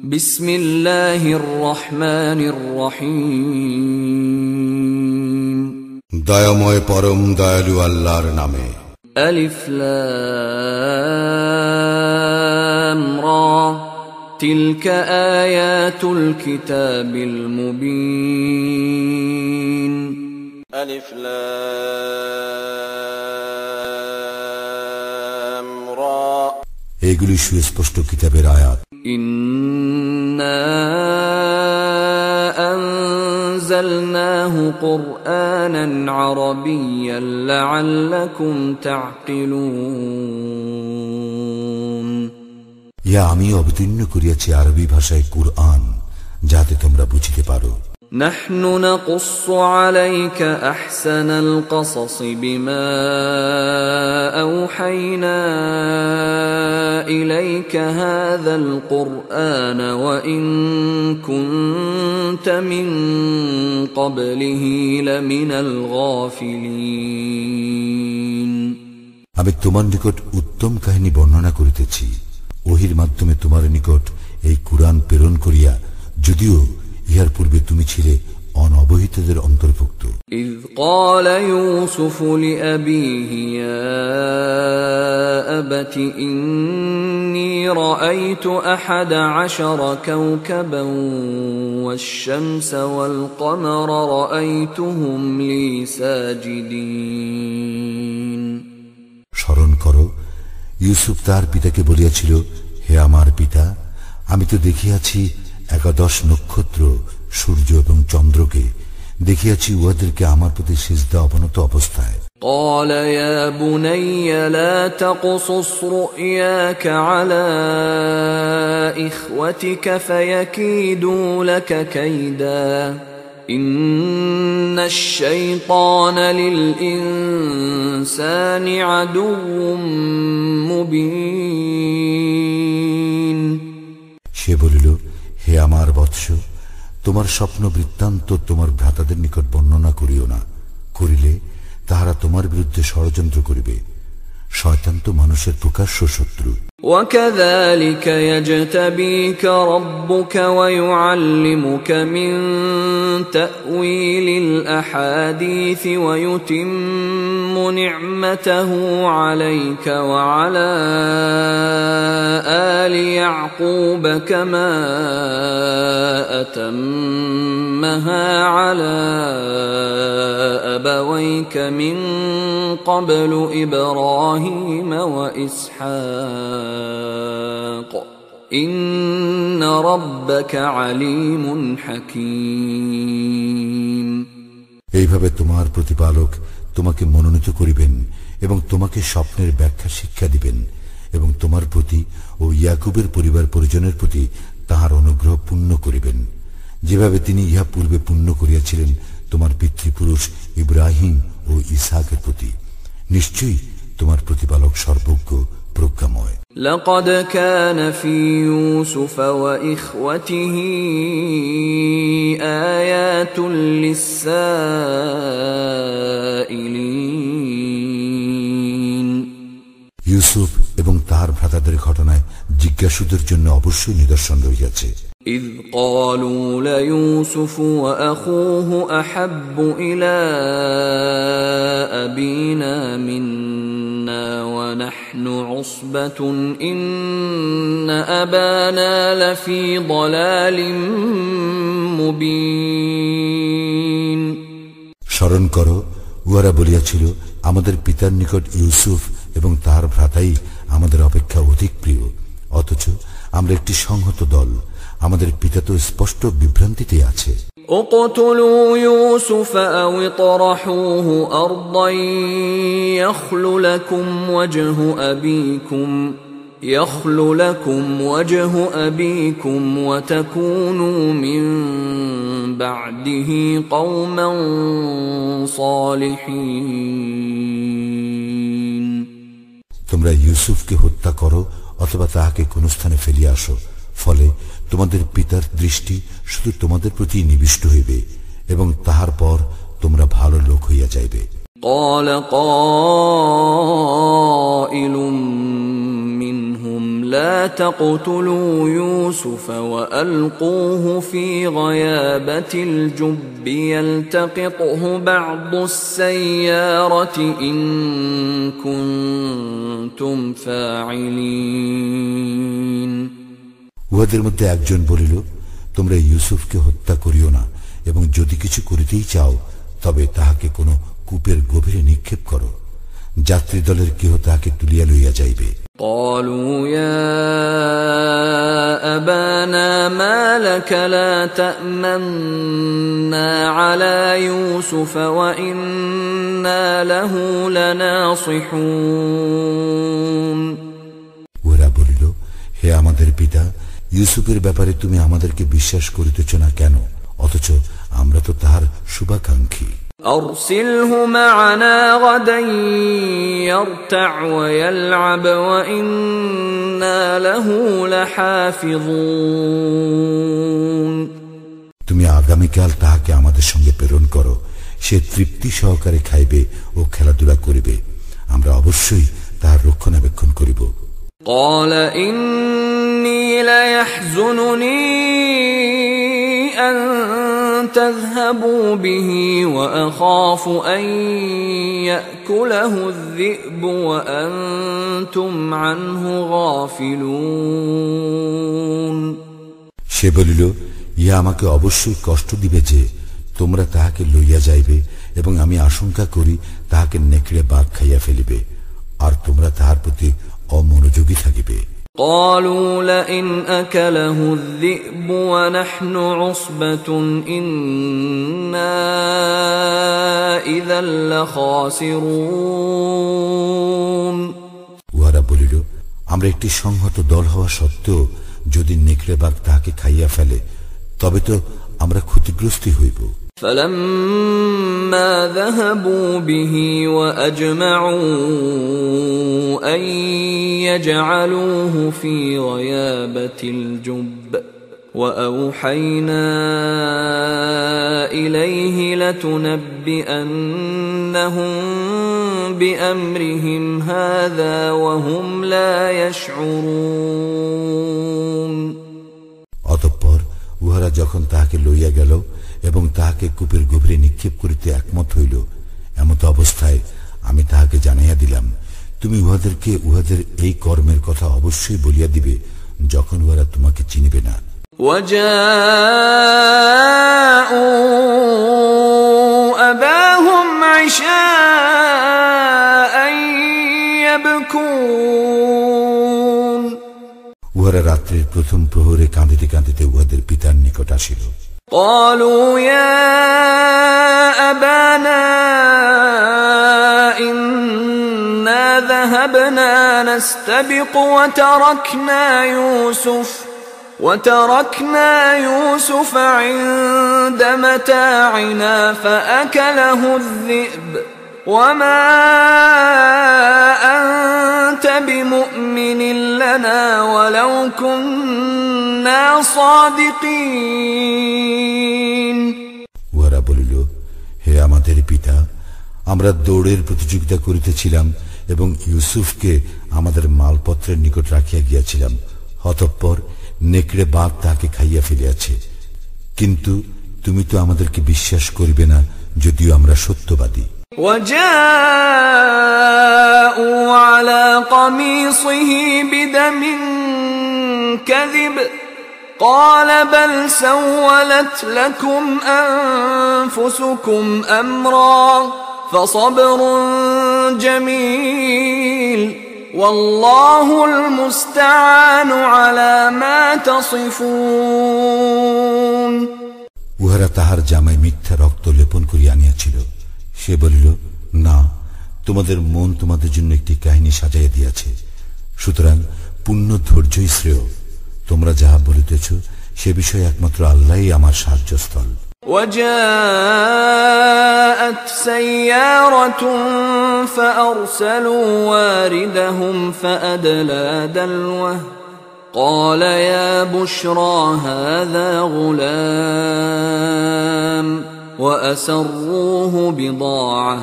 বিসমিল্লাহির রহমানির রহিম। দয়াময় পরম দয়ালু আল্লাহর নামে। আলিফ লাম রা তিলকা আয়াতুল কিতাবিল মুবিন। আলিফ লাম রা, এগুলি সুস্পষ্ট কিতাবের আয়াত। ইন্না আনজালনাহু কুরআনান আরাবিয়্যান লাআল্লাকুম তা'কিলুন। ইয়া আমি অবতীর্ণ করিয়াছি আরবি ভাষায় কুরআন, যাতে তোমরা বুঝিতে পারো। نحن نقص عليك أحسن القصص بما أوحينا إليك هذا القرآن وإن كنت من قبله لمن الغافلين। আমি তোমার নিকট উত্তম কাহিনী বর্ণনা করিতেছি ওহির মাধ্যমে তোমার নিকট এই কুরআন প্রেরণ করিয়া, যদিও ইহার পূর্বে তুমি ছিলে অনবহিতদের অন্তর্ভুক্ত। إذ قال يوسف لأبيه يا أبت إني رأيت 11 كوكبا والشمس والقمر رأيتهم لي ساجدين। স্মরণ করো, ইউসুফ তার পিতাকে বলিয়াছিল, হে আমার পিতা, আমি তো দেখিয়াছি 11 নক্ষত্র, সূর্য এবং চন্দ্রকে, দেখিয়াছি উহাদেরকে আমার প্রতি সিজদা অবনত অবস্থায়। قال يا بني لا تقصص رؤياك على إخوتك فيكيدوا لك كيدا إن الشيطان للإنسان عدو مبين। সে বলিল, হে আমার বৎস, তোমার স্বপ্ন বৃত্তান্ত তোমার ভ্রাতাদের নিকট বর্ণনা করিও না, করিলে তাহারা তোমার বিরুদ্ধে ষড়যন্ত্র করিবে। শয়তান তো মানুষের প্রকাশ্য শত্রু। وكذلك يجتبيك ربك ويعلمك من تأويل الأحاديث ويتم نعمته عليك وعلى آل يعقوب كما أتمها على أبويك من قبل إبراهيم وإسحاق إن ربك عليم حكيم। এইভাবে তোমার প্রতিপালক তোমাকে মনোনীত করিবেন এবং তোমাকে স্বপ্নের ব্যাখ্যা শিক্ষা দিবেন এবং তোমার প্রতি ও ইয়াকুবের পরিবার পরিজনের প্রতি তাহার অনুগ্রহ পূর্ণ করিবেন, যেভাবে তিনি ইহা পূর্বে পূর্ণ করিয়াছিলেন তোমার পিতৃপুরুষ ইব্রাহিম ও ইসহাকের প্রতি। নিশ্চয়ই তোমার প্রতিপালক সর্বজ্ঞ প্রজ্ঞাময়। لقد كان في يوسف وإخوته آيات للسائلين। ইউসুফ এবং তার ভ্রাতাদের ঘটনায় জিজ্ঞাসুদের জন্য অবশ্যই নিদর্শন রহিয়াছে। إذ قالوا ليوسف وأخوه أحب إلى أبينا منا ونحن عصبة إن أبانا لفي ضلال مبين। স্মরণ করো, উহারা বলিয়াছিল, আমাদের পিতার নিকট ইউসুফ এবং তার ভ্রাতাই আমাদের অপেক্ষা অধিক প্রিয়, অথচ আমরা একটি সংহত দল, আমাদের পিতা তো স্পষ্ট বিভ্রান্তিতে আছে। اقتلوا يوسف أو اطرحوه أرضا يخل لكم وجه أبيكم وتكونوا من بعده قوما صالحين। তোমরা ইউসুফকে হত্যা করো অথবা তাহাকে কোন স্থানে ফেলিয়া আসো, ফলে তোমাদের পিতার দৃষ্টি শুধু তোমাদের প্রতি নিবিষ্ট হইবে এবং তাহার পর তোমরা ভালো লোক হইয়া যাইবে। قال قائل منهم لا تقتلوا يوسف وألقوه في غيابة الجب يلتقطه بعض السيارة إن كنتم فاعلين উহাদের মধ্যে একজন বলিল, তোমরা ইউসুফকে হত্যা করিও না, এবং যদি কিছু করিতেই চাও তবে তাহাকে কোনো কূপের গভীরে নিক্ষেপ করো, যাত্রী দলের কেহ তাহাকে তুলিয়া লইয়া যাইবে। قالوا يا أبانا ما لك لا تأمنا على يوسف وإنا له لناصحون ওরা বলিল, হে আমাদের পিতা, ইউসুফের ব্যাপারে তুমি আমাদেরকে বিশ্বাস করিতেছ না কেন? অথচ আমরা তো তাহার শুভাকাঙ্ক্ষী। أرسله معنا غدا يرتع ويلعب وإنا له لحافظون তুমি আগামীকাল তাহাকে আমাদের সঙ্গে প্রেরণ করো, সে তৃপ্তি সহকারে খাইবে ও খেলাধুলা করিবে, আমরা অবশ্যই তাহার রক্ষণাবেক্ষণ করিব। قال إني ليحزنني أن تذهبوا به وأخاف أن يأكله الذئب وأنتم عنه غافلون সে বলিল, ইহা আমাকে অবশ্যই কষ্ট দিবে যে তোমরা তাহাকে লইয়া যাইবে, এবং আমি আশঙ্কা করি তাহাকে নেকড়ে বাঘ খাইয়া ফেলিবে, আর তোমরা তাহার প্রতি অমনোযোগী থাকিবে। قالوا لئن أكله الذئب ونحن عصبة إنا إذا لخاسرون উহারা বলিল, আমরা একটি সংহত দল হওয়া সত্ত্বেও যদি নেকড়ে বাঘ তাহাকে খাইয়া ফেলে তবে তো আমরা ক্ষতিগ্রস্ত হইব। فلما ذهبوا به وأجمعوا أن يجعلوه في غيابة الجب وأوحينا إليه لتنبئنهم بأمرهم هذا وهم لا يشعرون অতঃপর উহারা যখন তাহাকে লইয়া গেল এবং তাহাকে কূপের গভীরে নিক্ষেপ করিতে একমত হইল, এমত অবস্থায় আমি তাহাকে জানাইয়া দিলাম, তুমি উহাদেরকে উহাদের এই কর্মের কথা অবশ্যই বলিয়া দিবে যখন উহারা তোমাকে চিনিবে না। أباهم عشاء يبكون উহারা রাত্রির প্রথম প্রহরে কাঁদিতে কাঁদিতে উহাদের পিতার নিকট আসিল। قالوا يا أبانا إنا ذهبنا نستبق وتركنا يوسف عند متاعنا فأكله الذئب وما أنت بمؤمن لنا ولو كنا صادقين উহারা বলিল, হে আমাদের পিতা, আমরা দৌড়ের প্রতিযোগিতা করিতেছিলাম এবং ইউসুফকে আমাদের মালপত্রের নিকট রাখিয়া গিয়াছিলাম, অতঃপর নেকড়ে বাঘ তাহাকে খাইয়া ফেলিয়াছে, কিন্তু তুমি তো আমাদেরকে বিশ্বাস করিবে না যদিও আমরা সত্যবাদী। وجاءوا على قميصه بدم كذب قال بل سولت لكم أنفسكم أمرا فصبر جميل والله المستعان على ما تصفون উহারা তাহার জামায় মিথ্যা রক্ত লেপন করিয়া আনিয়াছিল। সে বলিল, না, তোমাদের মন তোমাদের জন্য একটি কাহিনী সাজাইয়া দিয়াছে, সুতরাং পূর্ণ ধৈর্যই শ্রেয়। তোমরা যাহা বলিতেছ সে বিষয়ে একমাত্র আল্লাহই আমার সাহায্যস্থল। وجاءت سيارة فأرسلوا واردهم فأدلى دلوه قال يا بشرى هذا غلام وأسروه بضاعة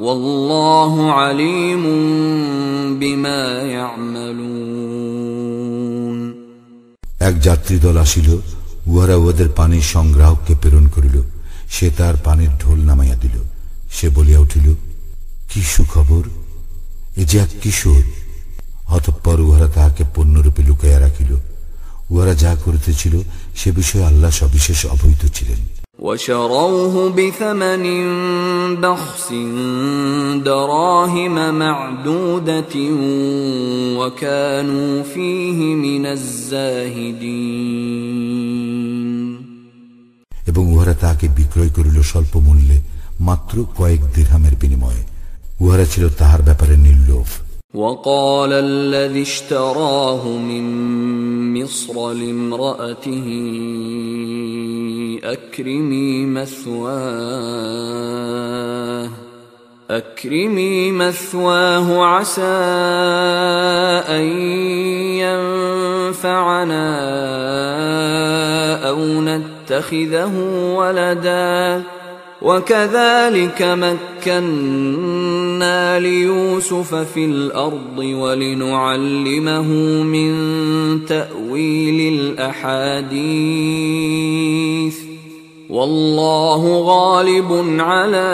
والله عليم بما يعملون এক যাত্রী দল আসিল, উহারা ওদের পানির সংগ্রাহককে প্রেরণ করিল। সে তার পানির ঢোল নামাইয়া দিল। সে বলিয়া উঠিল, কি সুখবর, এ যে এক কিশোর। অতঃপর উহারা তাহাকে পণ্যরূপে লুকাইয়া রাখিল। উহারা যা করিতেছিল সে বিষয়ে আল্লাহ সবিশেষ অবহিত ছিলেন। وشروه بثمن بخس دراهم معدودة وكانوا فيه من الزاهدين। এবং উহারা তাহাকে বিক্রয় করিল স্বল্প মূল্যে, মাত্র কয়েক দিরহামের বিনিময়ে। উহারা ছিল তাহার ব্যাপারে নির্লোভ। وقال الذي اشتراه من مصر لامرأته أكرمي مثواه عسى أن ينفعنا أو نتخذه ولدا وكذلك مكنا ليوسف في الأرض ولنعلمه من تأويل الأحاديث والله غالب على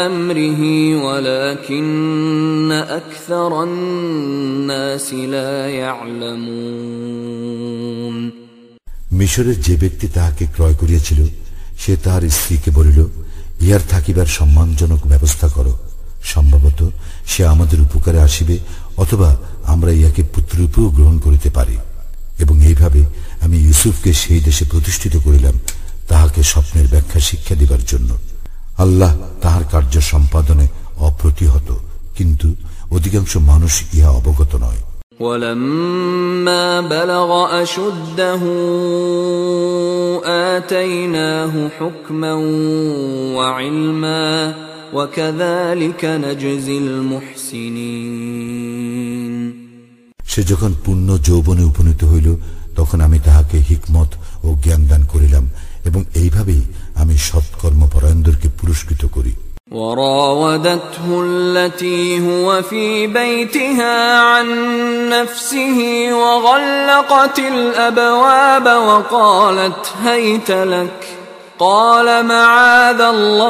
أمره ولكن أكثر الناس لا يعلمون। মিশরের যে ব্যক্তি তাহাকে ক্রয় করিয়াছিল সে তাহার স্ত্রীকে বলিল, ইহার থাকিবার সম্মানজনক ব্যবস্থা করো, সম্ভবত সে আমাদের উপকারে আসিবে, অথবা আমরা ইহাকে পুত্ররূপেও গ্রহণ করিতে পারি। এবং এইভাবে আমি ইউসুফকে সেই দেশে প্রতিষ্ঠিত করিলাম, তাহাকে স্বপ্নের ব্যাখ্যা শিক্ষা দিবার জন্য। আল্লাহ তাহার কার্য সম্পাদনে অপ্রতিহত, কিন্তু অধিকাংশ মানুষ ইহা অবগত নয়। ولما بلغ أشده آتيناه حكما وعلما وكذلك نجزي المحسنين। সে যখন পূর্ণ যৌবনে উপনীত হইল তখন আমি তাহাকে হিকমত ও জ্ঞান দান করিলাম, এবং এইভাবেই আমি সৎকর্মপরায়ণদেরকে পুরস্কৃত করি। وراودته التي هو في بيتها عن نفسه وغلقت الأبواب وقالت هيت لك قال معاذ الله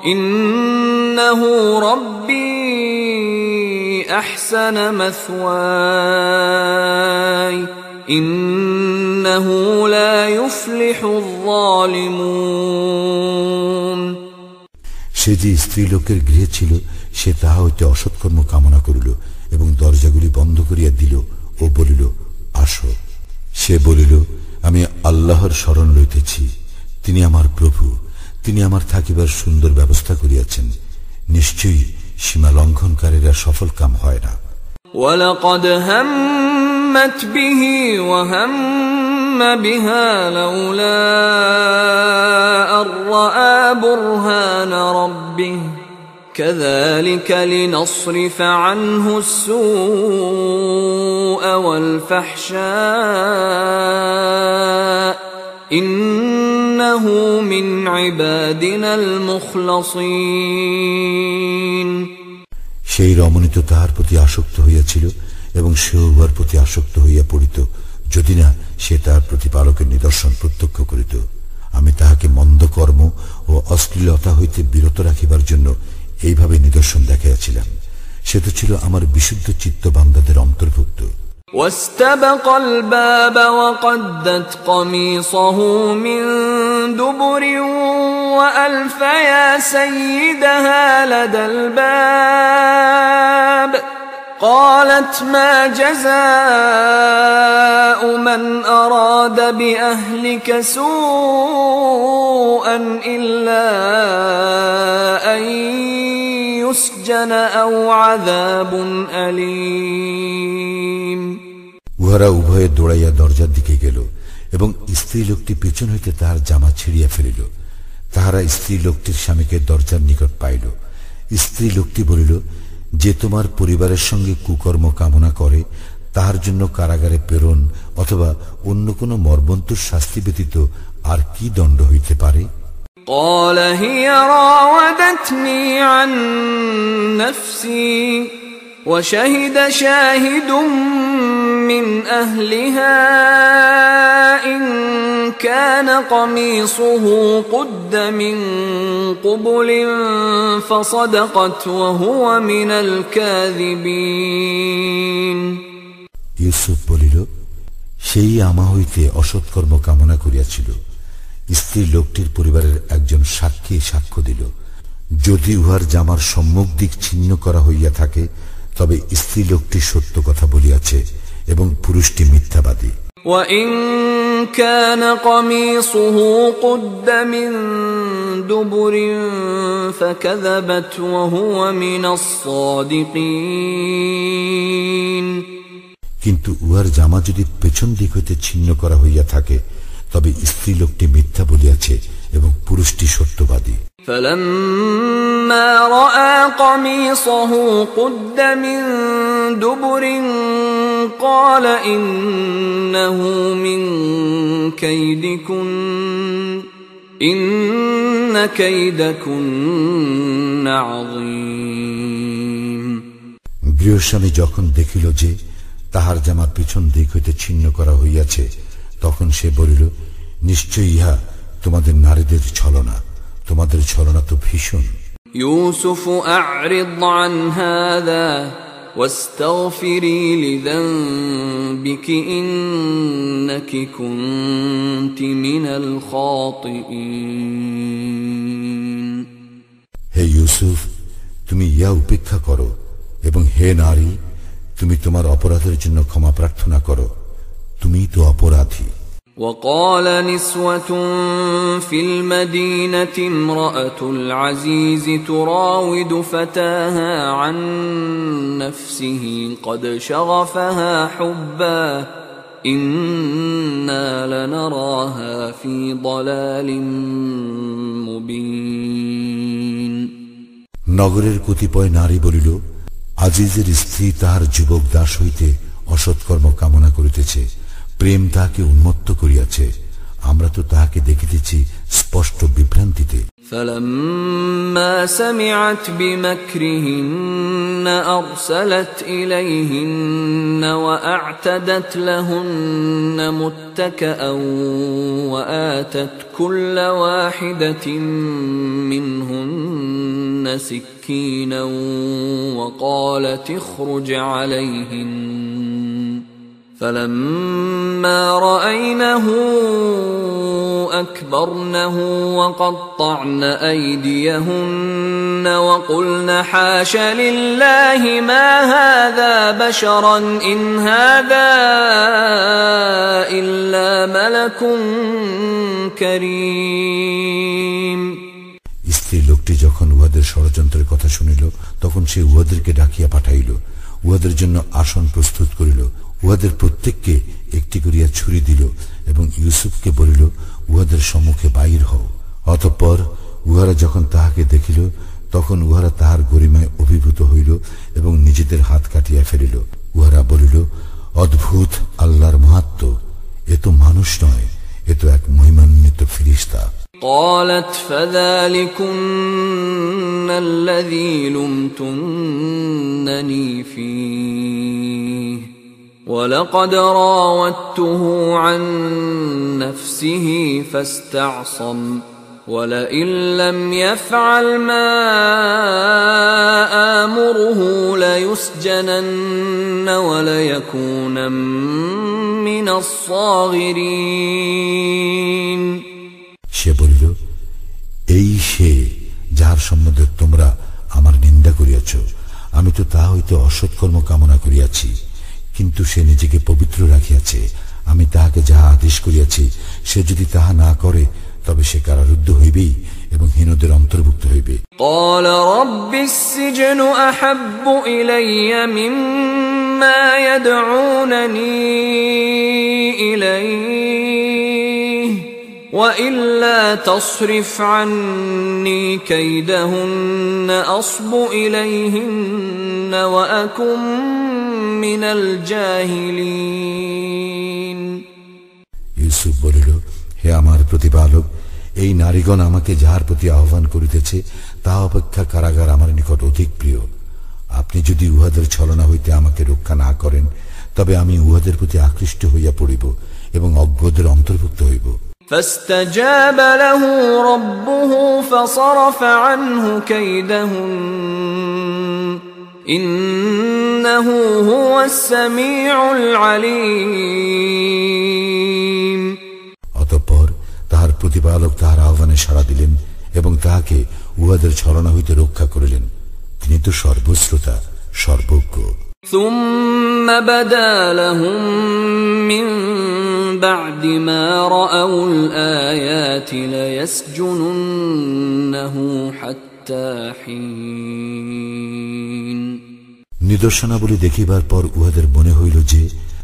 إنه ربي أحسن مثواي إنه لا يفلح الظالمون। সে যে স্ত্রীলোকের গৃহে ছিল সে তাহা হইতে অসৎকর্ম কামনা করিল এবং দরজাগুলি বন্ধ করিয়া দিল ও বলিল, আসো। সে বলিল, আমি আল্লাহর শরণ লইতেছি, তিনি আমার প্রভু, তিনি আমার থাকিবার সুন্দর ব্যবস্থা করিয়াছেন। নিশ্চয়ই সীমা লঙ্ঘনকারীরা সফল কাম হয় না। وَلَقَدْ هَمَّتْ بِهِ وَهَمَّ بِهَا لَوْلَا أَن رَّأَىٰ بُرْهَانَ رَبِّهِ كَذَلِكَ لِنَصْرِفَ عَنْهُ السُّوءَ وَالْفَحْشَاءَ إِنَّهُ مِنْ عِبَادِنَا الْمُخْلَصِينَ। সেই রমণী তো তাহার প্রতি আসক্ত হইয়াছিল এবং সে উহার প্রতি আসক্ত হইয়া পড়িত, যদি না সে তাহার প্রতিপালকের নিদর্শন প্রত্যক্ষ করিত। আমি তাহাকে মন্দ কর্ম ও অশ্লীলতা হইতে বিরত রাখিবার জন্য এইভাবে নিদর্শন দেখাইয়াছিলাম। সে তো ছিল আমার বিশুদ্ধ চিত্ত বান্দাদের অন্তর্ভুক্ত। واستبق الباب وقدت قميصه من دبر وألف يا سيدها لدى الباب قالت ما جزاء من أراد بأهلك سوءا إلا أن يسجن أو عذاب أليم। উহারা উভয়ে দৌড়াইয়া দরজার দিকে গেল এবং স্ত্রী লোকটি পেছন হইতে তাহার জামা ছিঁড়িয়া ফেলিল। তাহারা স্ত্রী লোকটির স্বামীকে দরজার নিকট পাইল। স্ত্রী লোকটি বলিল, যে তোমার পরিবারের সঙ্গে কুকর্ম কামনা করে তাহার জন্য কারাগারে প্রেরণ অথবা অন্য কোন মর্মন্তুর শাস্তি ব্যতীত আর কি দণ্ড হইতে পারে? قال هي راودتني عن نفسي وشهد شاهد من أهلها إن كان قميصه قد من قبل فصدقت وهو من الكاذبين ইউসুফ বলিল, সেই আমা হইতে অসৎকর্ম কামনা করিয়াছিল। স্ত্রী লোকটির পরিবারের একজন সাক্ষী সাক্ষ্য দিল, যদি উহার জামার সম্মুখ দিক ছিন্ন করা হইয়া থাকে তবে স্ত্রী লোকটি সত্য কথা বলিয়াছে এবং পুরুষটি মিথ্যাবাদী। وَإِن كَانَ قَمِيصُهُ قُدَّ مِن دُبُرٍ فَكَذَبَتْ وَهُوَ مِنَ الصَّادِقِينَ কিন্তু উহার জামা যদি পেছন দিক হইতে ছিন্ন করা হইয়া থাকে তবে স্ত্রী লোকটি মিথ্যা বলিয়াছে এবং পুরুষটি সত্যবাদী। فَلَمَّا رَأَى قَمِيصَهُ قُدَّ مِن دُبُرٍ قَالَ إِنَّهُ مِن كَيْدِكُنَّ إِنَّ كَيْدَكُنَّ عَظِيمٌ গৃহস্বামী যখন দেখিল যে তাহার জামা পিছন দিক হইতে ছিন্ন করা হইয়াছে তখন সে বলিল, নিশ্চয় ইহা তোমাদের নারীদের ছলনা, তোমাদের ছলনা তো ভীষণ। يوسف أعرض عن هذا واستغفري لذنبك إنك كنت من الخاطئين হে ইউসুফ, তুমি ইয়া উপেক্ষা করো এবং হে নারী, তুমি তোমার অপরাধের জন্য ক্ষমা প্রার্থনা করো, তুমি তো অপরাধী। وقال نسوة في المدينة امرأة العزيز تراود فتاها عن نفسه قد شغفها حبا إنا لنراها في ضلال مبين নগরের কতিপয় নারী বলিল, আজিজের স্ত্রী তাহার যুবক দাস হইতে অসৎকর্ম কামনা করিতেছে, প্রেম তাহাকে উন্মত্ত করিয়াছে, আমরা তো তাহাকে দেখিতেছি স্পষ্ট বিভ্রান্তিতে। فلما سمعت بمكرهن أرسلت إليهن وأعتدت لهن متكئا وآتت كل واحدة منهن سكينا وقالت اخرج عليهن فلما رأينه أكبرنه وقطعن أيديهن وقلن حاش لله ما هذا بشرا إن هذا إلا ملك كريم স্ত্রী লোকটি যখন উহাদের ষড়যন্ত্রের কথা শুনিল তখন সে উহাদেরকে ডাকিয়া পাঠাইল, উহাদের জন্য আসন প্রস্তুত করিল, উহাদের প্রত্যেককে একটি করিয়া ছুরি দিল এবং ইউসুফকে বলিল, উহাদের সম্মুখে বাহির হও। অতঃপর উহারা যখন তাহাকে দেখিল তখন উহারা তাহার গরিমায় অভিভূত হইল এবং নিজেদের হাত কাটিয়া ফেলিল। উহারা বলিল, অদ্ভুত আল্লাহর মাহাত্ম্য, এ তো মানুষ নয়, এ তো এক মহিমান্বিত ফেরেশতা। قالت فذلكن الذي لمتنني فيه ولقد راودته عن نفسه فاستعصم ولئن لم يفعل ما آمره ليسجنن وليكونا من الصاغرين সে বলিল, এই সে যাহার সম্বন্ধে তোমরা আমার নিন্দা করিয়াছ, আমি তো তাহা হইতে অসৎকর্ম কামনা করিয়াছি, কিন্তু সে নিজেকে পবিত্র রাখিয়াছে, আমি তাহাকে যাহা আদেশ করিয়াছি সে যদি তাহা না করে তবে সে কারারুদ্ধ হইবেই এবং হীনদের অন্তর্ভুক্ত হইবে। قال رب السجن أحب إلي مما يدعونني إليه وإلا تصرف عني كيدهن أصب إليهن وأكن من الجاهلين ইউসুফ বলিল, হে আমার প্রতিপালক, এই নারীগণ আমাকে যাহার প্রতি আহ্বান করিতেছে তাহা অপেক্ষা কারাগার আমার নিকট অধিক প্রিয়। আপনি যদি উহাদের ছলনা হইতে আমাকে রক্ষা না করেন, তবে আমি উহাদের প্রতি আকৃষ্ট হইয়া পড়িব এবং অজ্ঞদের অন্তর্ভুক্ত হইব। فاستجاب له ربه فصرف عنه كيدهن إنه هو السميع العليم। অতঃপর তাহার প্রতিপালক তাহার আহ্বানে সাড়া দিলেন এবং তাহাকে উহাদের ছলনা হইতে রক্ষা করিলেন। তিনি তো সর্বশ্রোতা, সর্বজ্ঞ। ثم بدا لهم من بعد ما رأوا الآيات ليسجننه حتى حين। নিদর্শনাবলী দেখিবার পর উহাদের মনে হইল যে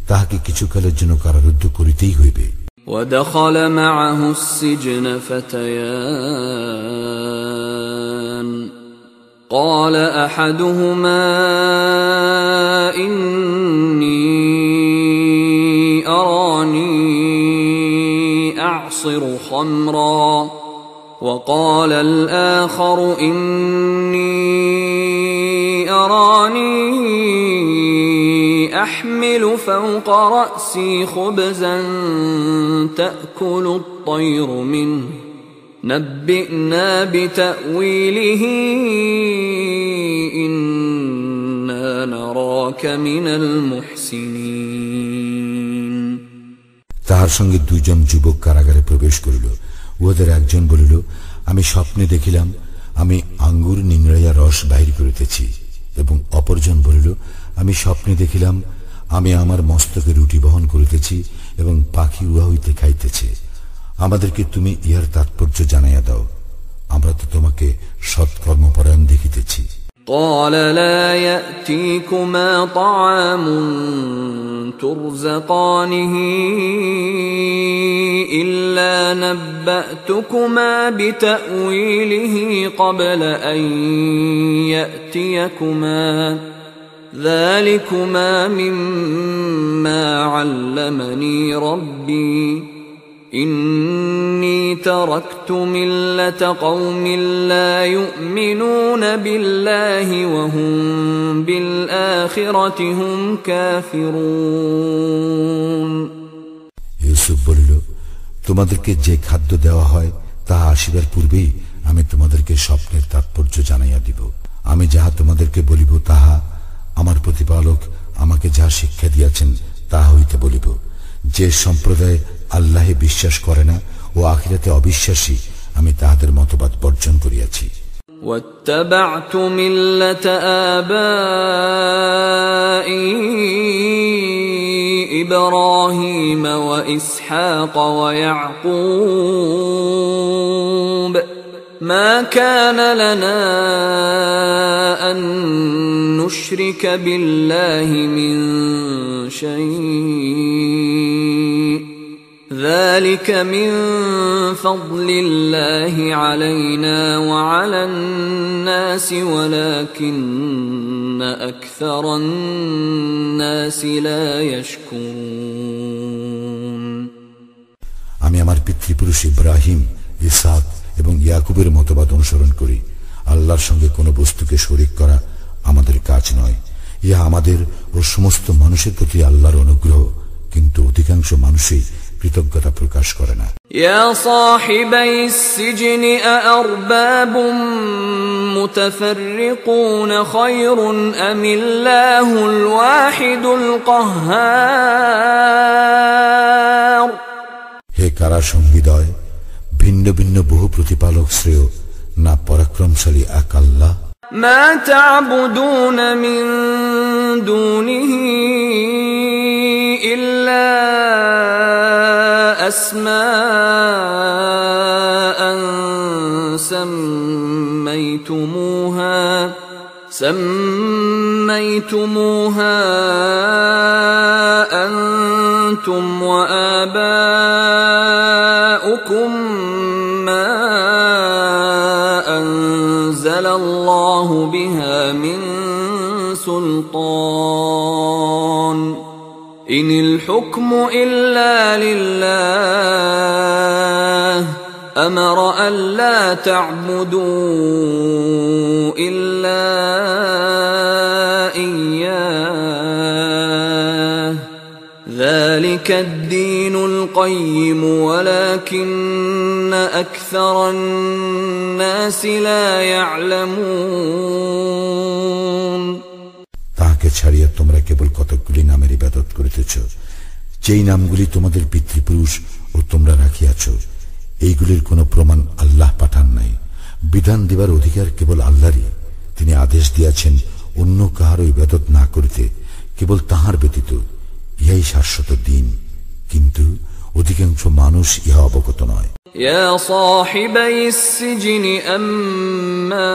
তাহাকে কিছুকালের জন্য কারারুদ্ধ করিতেই হইবে। ودخل معه السجن فتيان قال أحدهما إني أراني أعصر خمرا وقال الآخر إني أراني أحمل فوق رأسي خبزا تأكل الطير منه نبئنا بتأويله إنا نراك من المحسنين। তাহার সঙ্গে দুইজন যুবক কারাগারে প্রবেশ করিল। উহাদের একজন বলিল, আমি স্বপ্নে দেখিলাম আমি আঙ্গুর নিংড়াইয়া রস বাহির করিতেছি, এবং অপরজন বলিল, আমি স্বপ্নে দেখিলাম আমি আমার মস্তকে রুটি বহন করিতেছি এবং পাখি উহা হইতে খাইতেছে। আমাদেরকে তুমি ইহার তাৎপর্য জানাইয়া দাও, আমরা তো তোমাকে সৎকর্মপরায়ণ দেখিতেছি। قال لا يأتيكما طعام ترزقانه إلا نبأتكما بتأويله قبل أن يأتيكما ذلكما مما علمني ربي إني تركت ملة قوم لا يؤمنون بالله وهم بالآخرة هم كافرون। ইউসুফ বলিল, তোমাদেরকে যে খাদ্য দেওয়া হয় তাহা আসিবার পূর্বেই আমি তোমাদেরকে স্বপ্নের তাৎপর্য জানাইয়া দিব। আমি যাহা তোমাদেরকে বলিব তাহা আমার প্রতিপালক আমাকে যাহা শিক্ষা দিয়াছেন তাহা হইতে বলিব। যে সম্প্রদায় আল্লাহে বিশ্বাস করে না ও আখিরাতে অবিশ্বাসী, আমি তাহাদের মতবাদ বর্জন করিয়াছি। واتبعت ملة آبائي إبراهيم وإسحاق ويعقوب ما كان لنا أن نشرك بالله من شيء ذلك من فضل الله علينا وعلى الناس ولكن أكثر الناس لا يشكرون। আমি আমার পিতৃপুরুষ ইব্রাহিম, ইসহাক এবং ইয়াকুবের মতবাদ অনুসরণ করি। আল্লাহর সঙ্গে কোনো বস্তুকে শরীক করা আমাদের কাজ নয়। ইহা আমাদের ও সমস্ত মানুষের প্রতি আল্লাহর অনুগ্রহ, কিন্তু অধিকাংশ মানুষই কৃতজ্ঞতা প্রকাশ করে না। ইয়া সাহিবাইস সিজনি আরবাবুম মুতাফাররিকুন খায়রুন আমিল্লাহুল ওয়াহিদুল কাহ্হার। হে কারা সঙ্গীদয়, ভিন্ন ভিন্ন বহু প্রতিপালক শ্রেয় না পরাক্রমশালী এক আল্লাহ? মা তা'বুদুন মিন দুনিহি ইল্লা أسماء سميتموها أنتم وآباؤكم ما أنزل الله بها من سلطان إن الحكم إلا لله أمر ألا تعبدوا إلا الدين القيم ولكن أكثر الناس لا يعلمون তাহাকে ছাড়িয়া তোমরা কেবল কতকগুলি নামের ইবাদত করিতেছ, যেই নামগুলি তোমাদের পিতৃপুরুষ ও তোমরা রাখিয়াছ। এইগুলির কোন প্রমাণ আল্লাহ পাঠান নাই। বিধান দিবার অধিকার কেবল আল্লাহরই। তিনি আদেশ দিয়াছেন অন্য কাহারও ইবাদত না করিতে, কেবল তাহার ব্যতীত। ইহাই শাশ্বত দিন, কিন্তু অধিকাংশ মানুষ ইহা অবগত নয়। يا صاحبي السجن أما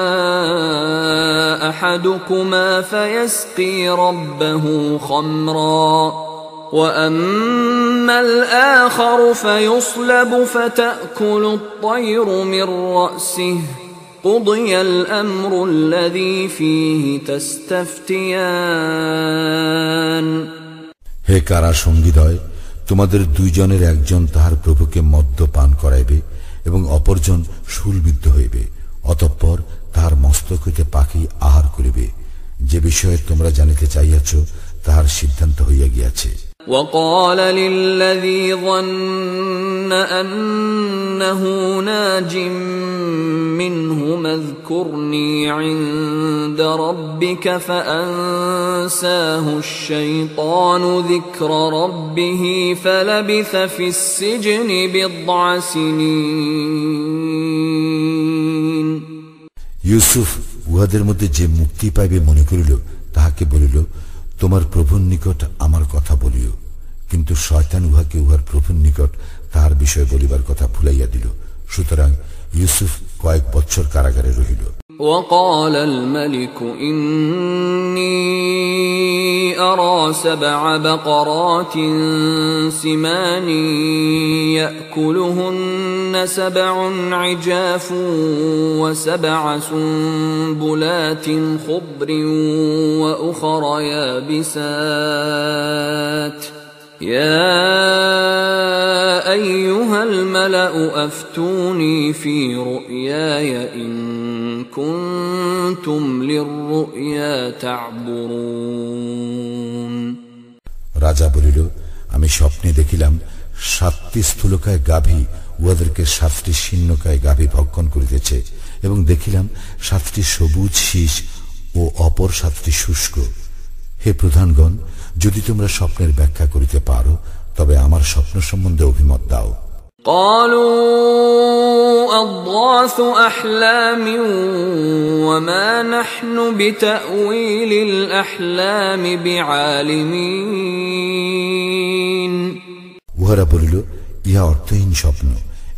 أحدكما فيسقي ربه خمرا وأما الآخر فيصلب فتأكل الطير من رأسه قضي الأمر الذي فيه تستفتيان হে কারা সঙ্গীদ্বয়, তোমাদের দুইজনের একজন তাহার প্রভুকে মদ্য পান করাইবে এবং অপরজন শূলবিদ্ধ হইবে, অতঃপর তাহার মস্তক হইতে পাখি আহার করিবে। যে বিষয়ে তোমরা জানিতে চাইয়াছ তাহার সিদ্ধান্ত হইয়া গিয়াছে। وقال للذي ظن أنه ناج منهما اذكرني عند ربك فأنساه الشيطان ذكر ربه فلبث في السجن بضع سنين ইউসুফ উহাদের মধ্যে যে মুক্তি পাইবে মনে করিল, তাহাকে বলিল, তোমার প্রভুর নিকট আমার কথা বলিও। কিন্তু শয়তান উহাকে উহার প্রভুর নিকট তাহার বিষয় বলিবার কথা ভুলাইয়া দিল। সুতরাং ইউসুফ কয়েক বৎসর কারাগারে রহিল। وقال الملك إني أرى 7 بقرات سمان يأكلهن 7 عجاف و7 سنبلات خضر وأخر يابسات يا أيها الملأ أفتوني في رؤياي إن كنتم للرؤيا تعبرون রাজা বলিল, আমি স্বপ্নে দেখিলাম 7টি স্থূলকায় গাভী উহাদেরকে 7টি শীর্ণকায় গাভী ভক্ষণ করিতেছে, এবং দেখিলাম 7টি সবুজ শীষ ও অপর 7টি শুষ্ক। হে প্রধানগণ, যদি তোমরা স্বপ্নের ব্যাখ্যা করিতে পারো তবে আমার স্বপ্ন সম্বন্ধে অভিমত দাও। قالوا أضغاث أحلام وما نحن بتأويل الأحلام بعالمين উহারা বলিল, ইহা অর্থহীন স্বপ্ন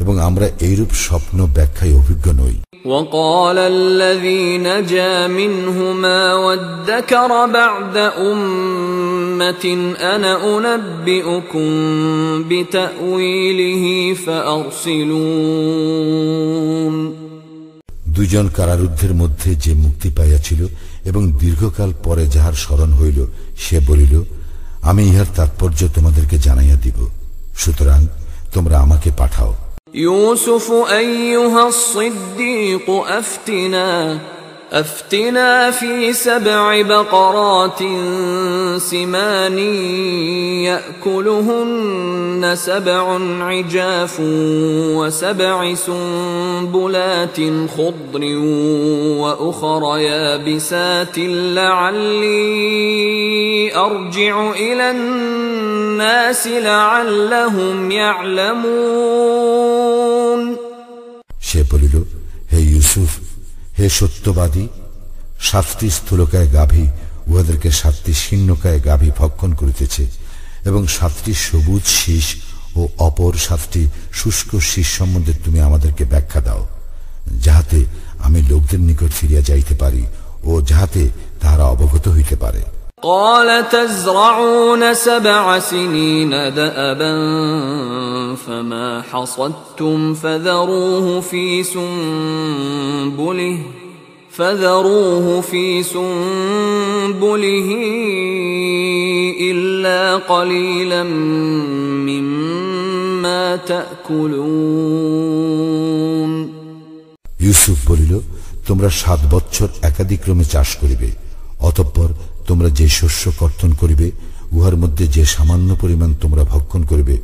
এবং আমরা এইরূপ স্বপ্ন ব্যাখ্যায় অভিজ্ঞ নই। وقال الذي نجا منهما وادكر بعد أمة أنا أنبئكم بتأويله فأرسلون দুইজন কারারুদ্ধের মধ্যে যে মুক্তি পাইয়াছিল এবং দীর্ঘকাল পরে যাহার স্মরণ হইল, সে বলিল, আমি ইহার তাৎপর্য তোমাদেরকে জানাইয়া দিব, সুতরাং তোমরা আমাকে পাঠাও। يوسف أيها الصديق أفتنا في 7 بقرات سمان يأكلهن 7 عجاف و7 سنبلات خضر وأخر يابسات لعلي أرجع إلى الناس لعلهم يعلمون সে বলিল, হে ইউসুফ, হে সত্যবাদী, 7টি স্থূলকায় গাভী উহাদেরকে 7টি শীর্ণকায় গাভী ভক্ষণ করিতেছে, এবং 7টি সবুজ শীষ ও অপর 7টি শুষ্ক শীষ সম্বন্ধে তুমি আমাদেরকে ব্যাখ্যা দাও, যাহাতে আমি লোকদের নিকট ফিরিয়া যাইতে পারি ও যাহাতে তাহারা অবগত হইতে পারে। قال تزرعون 7 سنين دأبا فما حصدتم فذروه في سنبله إلا قليلا مما تأكلون ইউসুফ বলিল, তোমরা 7 বৎসর একাদিক্রমে চাষ করিবে, অতঃপর তোমরা যে শস্য কর্তন করিবে উহার মধ্যে যে সামান্য পরিমাণ তোমরা ভক্ষণ করবে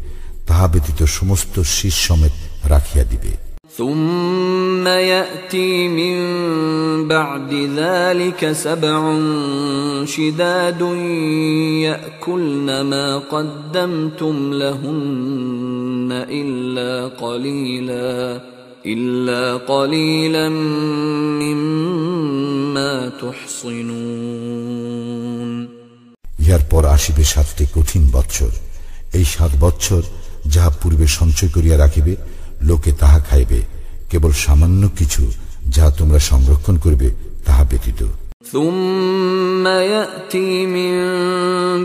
তাহা ব্যতীত সমস্ত শীষ সমেত রাখিয়া দিবে। ثم يأتي من بعد ذلك 7 شداد يأكلن ما قدمتم لهن إلا قليلا مما تحصنون। ইহার পর আসিবে 7টি কঠিন বৎসর। এই 7 বৎসর যাহা পূর্বে সঞ্চয় করিয়া রাখিবে লোকে তাহা খাইবে, কেবল সামান্য কিছু যাহা তোমরা সংরক্ষণ করবে তাহা ব্যতীত। ثم يأتي من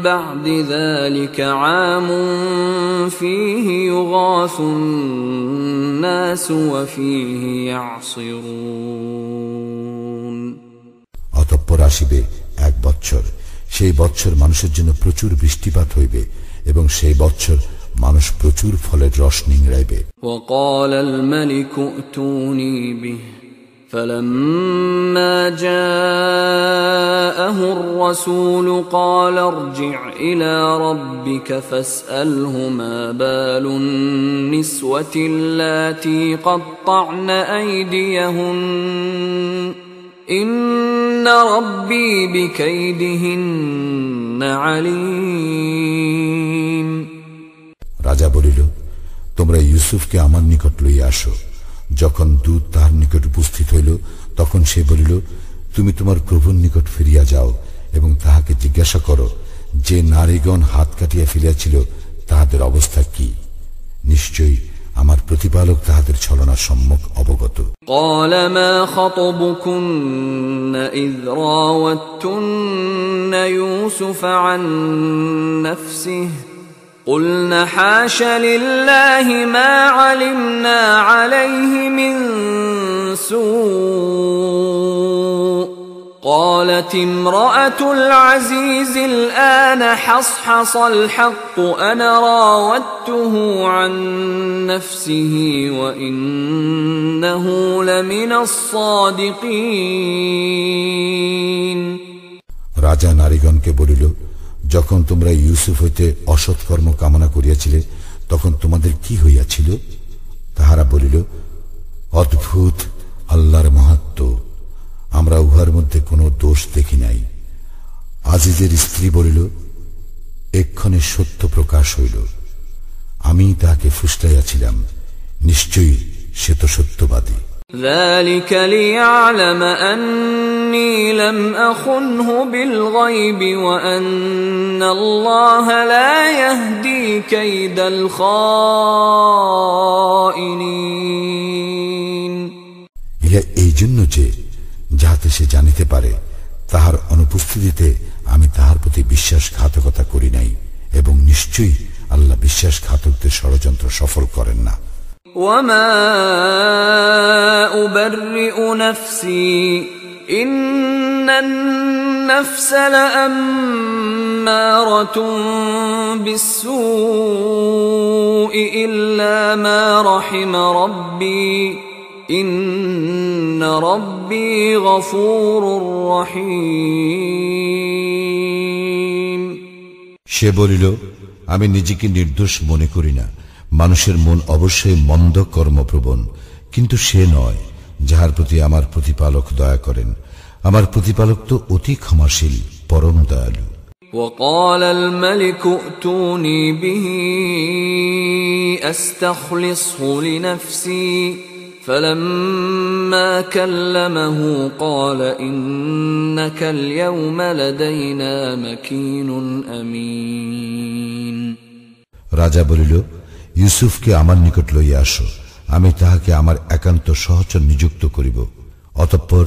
بعد ذلك عام فيه يغاث الناس وفيه يعصرون। অতঃপর আসিবে 1 বৎসর, সেই বৎসর মানুষের জন্য প্রচুর বৃষ্টিপাত হইবে এবং সেই বৎসর মানুষ প্রচুর ফলের রস নিংড়াইবে। وقال الملك ائتوني به فلما جاءه الرسول قال ارجع إلى ربك فاسأله ما بال النسوة اللاتي قطعن أيديهن إن ربي بكيدهن عليم। রাজা বলিল, তোমরা ইউসুফকে আমার নিকট লইয়া আসো। যখন দূত তাহার নিকট উপস্থিত হইল তখন সে বলিল, তুমি তোমার প্রভুর নিকট ফিরিয়া যাও এবং তাহাকে জিজ্ঞাসা করো যে নারীগণ হাত কাটিয়া ফিরিয়াছিল তাহাদের অবস্থা কি। নিশ্চয়ই আমার প্রতিপালক তাহাদের ছলনা সম্যক অবগত। قال ما خطبكن إذ راوتن يوسف عن نفسه قلنا حاش لله ما علمنا عليه من سوء قالت امرأة العزيز الآن حصحص الحق أنا راودته عن نفسه وإنه لمن الصادقين। রাজা নারীগণকে বলিল, যখন তোমরা ইউসুফ হইতে অসৎকর্ম কামনা করিয়াছিলে তখন তোমাদের কি হইয়াছিল? তাহারা বলিল, অদ্ভুত আল্লাহর মাহাত্ম্য, আমরা উহার মধ্যে কোনো দোষ দেখি নাই। আজিজের স্ত্রী বলিল, এক্ষণে সত্য প্রকাশ হইল, আমি তাহাকে ফুসলাইয়াছিলাম, নিশ্চয়ই সে তো সত্যবাদী। ذلك ليعلم أني لم أخنه بالغيب وأن الله لا يهدي كيد الخائنين। ইহা এই জন্য যে যাহাতে সে জানিতে পারে তাহার অনুপস্থিতিতে আমি তাহার প্রতি বিশ্বাসঘাতকতা করি নাই এবং নিশ্চয়ই আল্লাহ বিশ্বাসঘাতকদের ষড়যন্ত্র সফল করেন না। وما أبرئ نفسي إن النفس لأمارة بالسوء إلا ما رحم ربي إن ربي غفور رحيم। সে বলিল, আমি নিজেকে নির্দোষ মনে করি না, মানুষের মন অবশ্যই মন্দ কর্মপ্রবণ, কিন্তু সে নয় যাহার প্রতি আমার প্রতিপালক দয়া করেন। আমার প্রতিপালক তো অতি ক্ষমাশীল, পরম দয়ালু। وقال الملك ائتوني به أستخلصه لنفسي فلما كلمه قال إنك اليوم لدينا مكين أمين। রাজা বলিল, ইউসুফকে আমার নিকট লইয়া আসো, আমি তাহাকে আমার একান্ত সহচর নিযুক্ত করিব। অতঃপর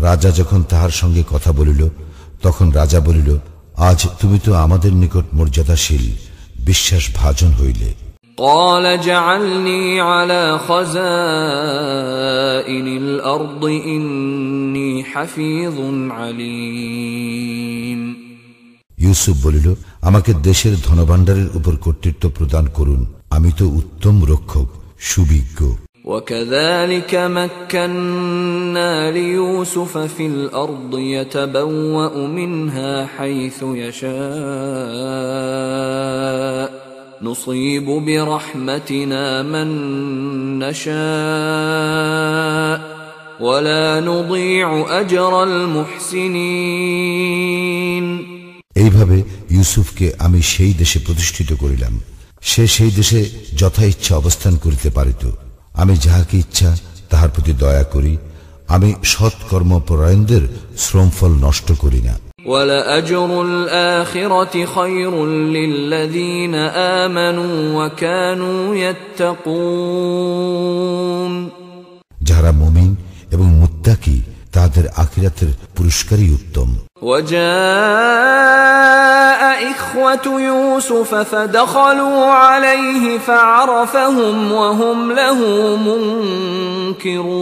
রাজা যখন তাহার সঙ্গে কথা বলিল তখন রাজা বলিল, আজ তুমি তো আমাদের নিকট মর্যাদাশীল, বিশ্বাসভাজন হইলে। قال اجعلني على خزائن الأرض إني حفيظ عليم। ইউসুফ বলিল, আমাকে দেশের ধনভাণ্ডারের উপর কর্তৃত্ব প্রদান করুন, আমি তো উত্তম রক্ষক, সুবিজ্ঞ। وكذلك مكنا ليوسف في الأرض يتبوأ منها حيث يشاء نصيب برحمتنا من نشاء ولا نضيع أجر المحسنين এইভাবে ইউসুফকে আমি সেই দেশে প্রতিষ্ঠিত করিলাম, সে সেই দেশে যথা ইচ্ছা অবস্থান করিতে পারিত। আমি যাহাকে ইচ্ছা তাহার প্রতি দয়া করি, আমি সৎকর্মপরায়ণদের শ্রমফল নষ্ট করি না। وَلَأَجْرُ الْآخِرَةِ خَيْرٌ لِّلَّذِينَ آمَنُوا وَكَانُوا يَتَّقُونَ যারা মুমিন এবং মুত্তাকি তাদের আখিরাতের পুরস্কারই উত্তম। وَجَاءَ إِخْوَةُ يُوسُفَ فَدَخَلُوا عَلَيْهِ فَعَرَفَهُمْ وَهُمْ لَهُ مُنكِرُونَ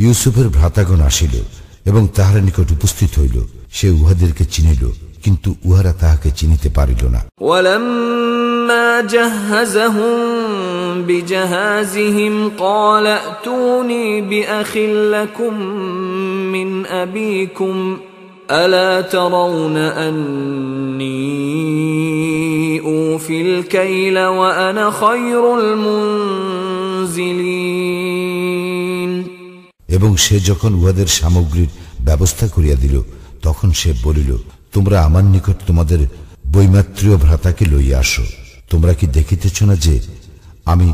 ইউসুফের ভ্রাতাগণ আসিল এবং তাহার নিকট উপস্থিত হইল, সে উহাদেরকে চিনিল, কিন্তু উহারা তাহাকে চিনিতে পারিল না। وَلَمَّا جَهَّزَهُم بِجَهَازِهِمْ قَالَ ائْتُونِي بِأَخٍ لَّكُم مِّنْ أَبِيكُمْ أَلَا تَرَوْنَ أَنِّي أُوفِي الْكَيْلَ وَأَنَا خَيْرُ الْمُنزِلِينَ এবং সে যখন উহাদের সামগ্রীর ব্যবস্থা করিয়া দিল, তখন সে বলিল, তোমরা আমার নিকট তোমাদের বৈমাত্রীয় ভ্রাতাকে লইয়া আসো। তোমরা কি দেখিতেছ না যে আমি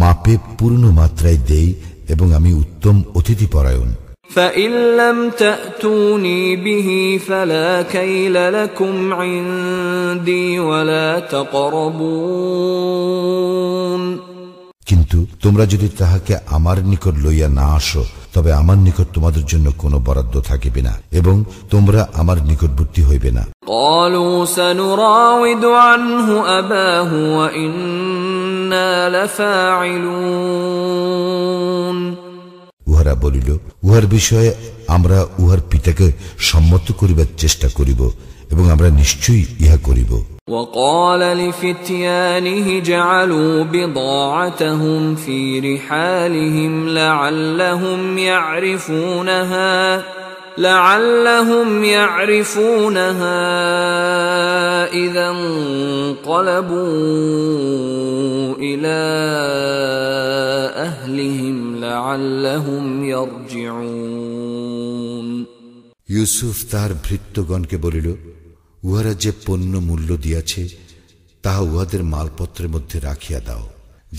মাপে পূর্ণ মাত্রায় দেই এবং আমি উত্তম অতিথি পরায়ণ। فَإِن لَّمْ تَأْتُونِي بِهِ فَلَا كَيْلَ لَكُمْ عِندِي وَلَا تَقْرَبُونَ কিন্তু তোমরা যদি তাহাকে আমার নিকট লইয়া না আসো, তবে আমার নিকট তোমাদের জন্য কোনো বরাদ্দ থাকিবে না এবং তোমরা আমার নিকটবর্তী হইবে না। قَالُوا سَنُرَاوِدُ عَنْهُ أَبَاهُ وَإِنَّا لَفَاعِلُونَ উহারা বলিল, উহার বিষয়ে আমরা উহার পিতাকে সম্মত করিবার চেষ্টা করিব এবং আমরা নিশ্চয়ই ইহা করিব। وقال لفتيانه جعلوا بضاعتهم في رحالهم لعلهم يعرفونها إذا انقلبوا إلى أهلهم لعلهم يرجعون ইউসুফ তাহার ভৃত্যগণকে বলিল, উহারা যে পণ্য মূল্য দিয়াছে তাহা উহাদের মালপত্রের মধ্যে রাখিয়া দাও,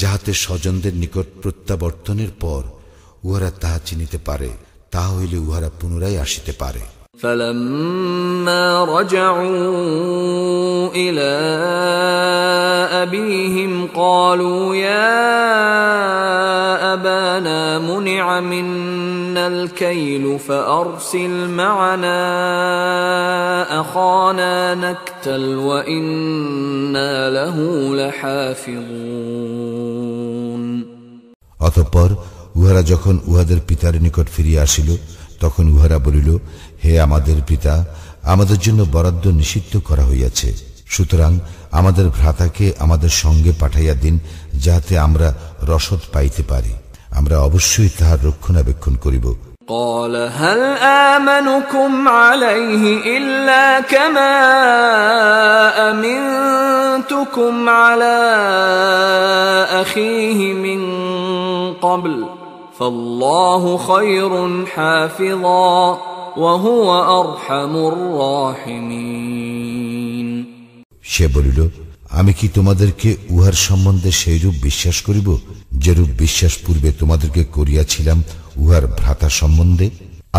যাহাতে স্বজনদের নিকট প্রত্যাবর্তনের পর উহারা তাহা চিনিতে পারে, তাহা হইলে উহারা পুনরায় আসিতে পারে। فَلَمَّا رَجَعُوا إِلَى أَبِيهِمْ قَالُوا يَا أَبَانَا مُنِعَ مِنَّا الْكَيْلُ فَأَرْسِلْ مَعَنَا أَخَانَا نَكْتَلْ وَإِنَّا لَهُ لَحَافِظُونَ অতঃপর উহারা যখন উহাদের পিতার নিকট ফিরিয়া আসিল, তখন উহারা বলিল, হে আমাদের পিতা, আমাদের জন্য বরাদ্দ নিষিদ্ধ করা হইয়াছে, সুতরাং আমাদের ভ্রাতাকে আমাদের সঙ্গে পাঠাইয়া দিন, যাতে আমরা রসদ পাইতে পারি। আমরা অবশ্যই তাহার রক্ষণাবেক্ষণ করিব। قال هل آمنكم عليه إلا كما أمنتكم على أخيه من قبل فالله خير حافظا وهو أرحم الراحمين সে বলিল, আমি কি তোমাদেরকে উহার সম্বন্ধে সেইরূপ বিশ্বাস করিব যেরূপ বিশ্বাস পূর্বে তোমাদেরকে করিয়াছিলাম উহার ভ্রাতা সম্বন্ধে?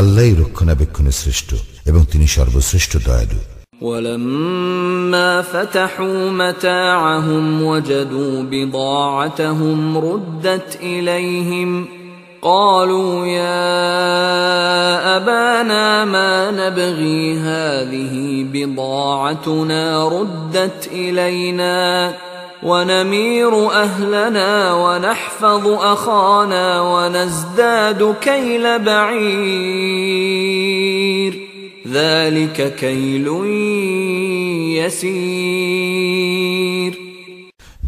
আল্লাহই রক্ষণাবেক্ষণে শ্রেষ্ঠ এবং তিনি সর্বশ্রেষ্ঠ দয়ালু। ولما فتحوا متاعهم وجدوا بضاعتهم ردت إليهم قالوا يا أبانا ما نبغي هذه بضاعتنا ردت إلينا ونمير أهلنا ونحفظ أخانا ونزداد كيل بعير ذلك كيل يسير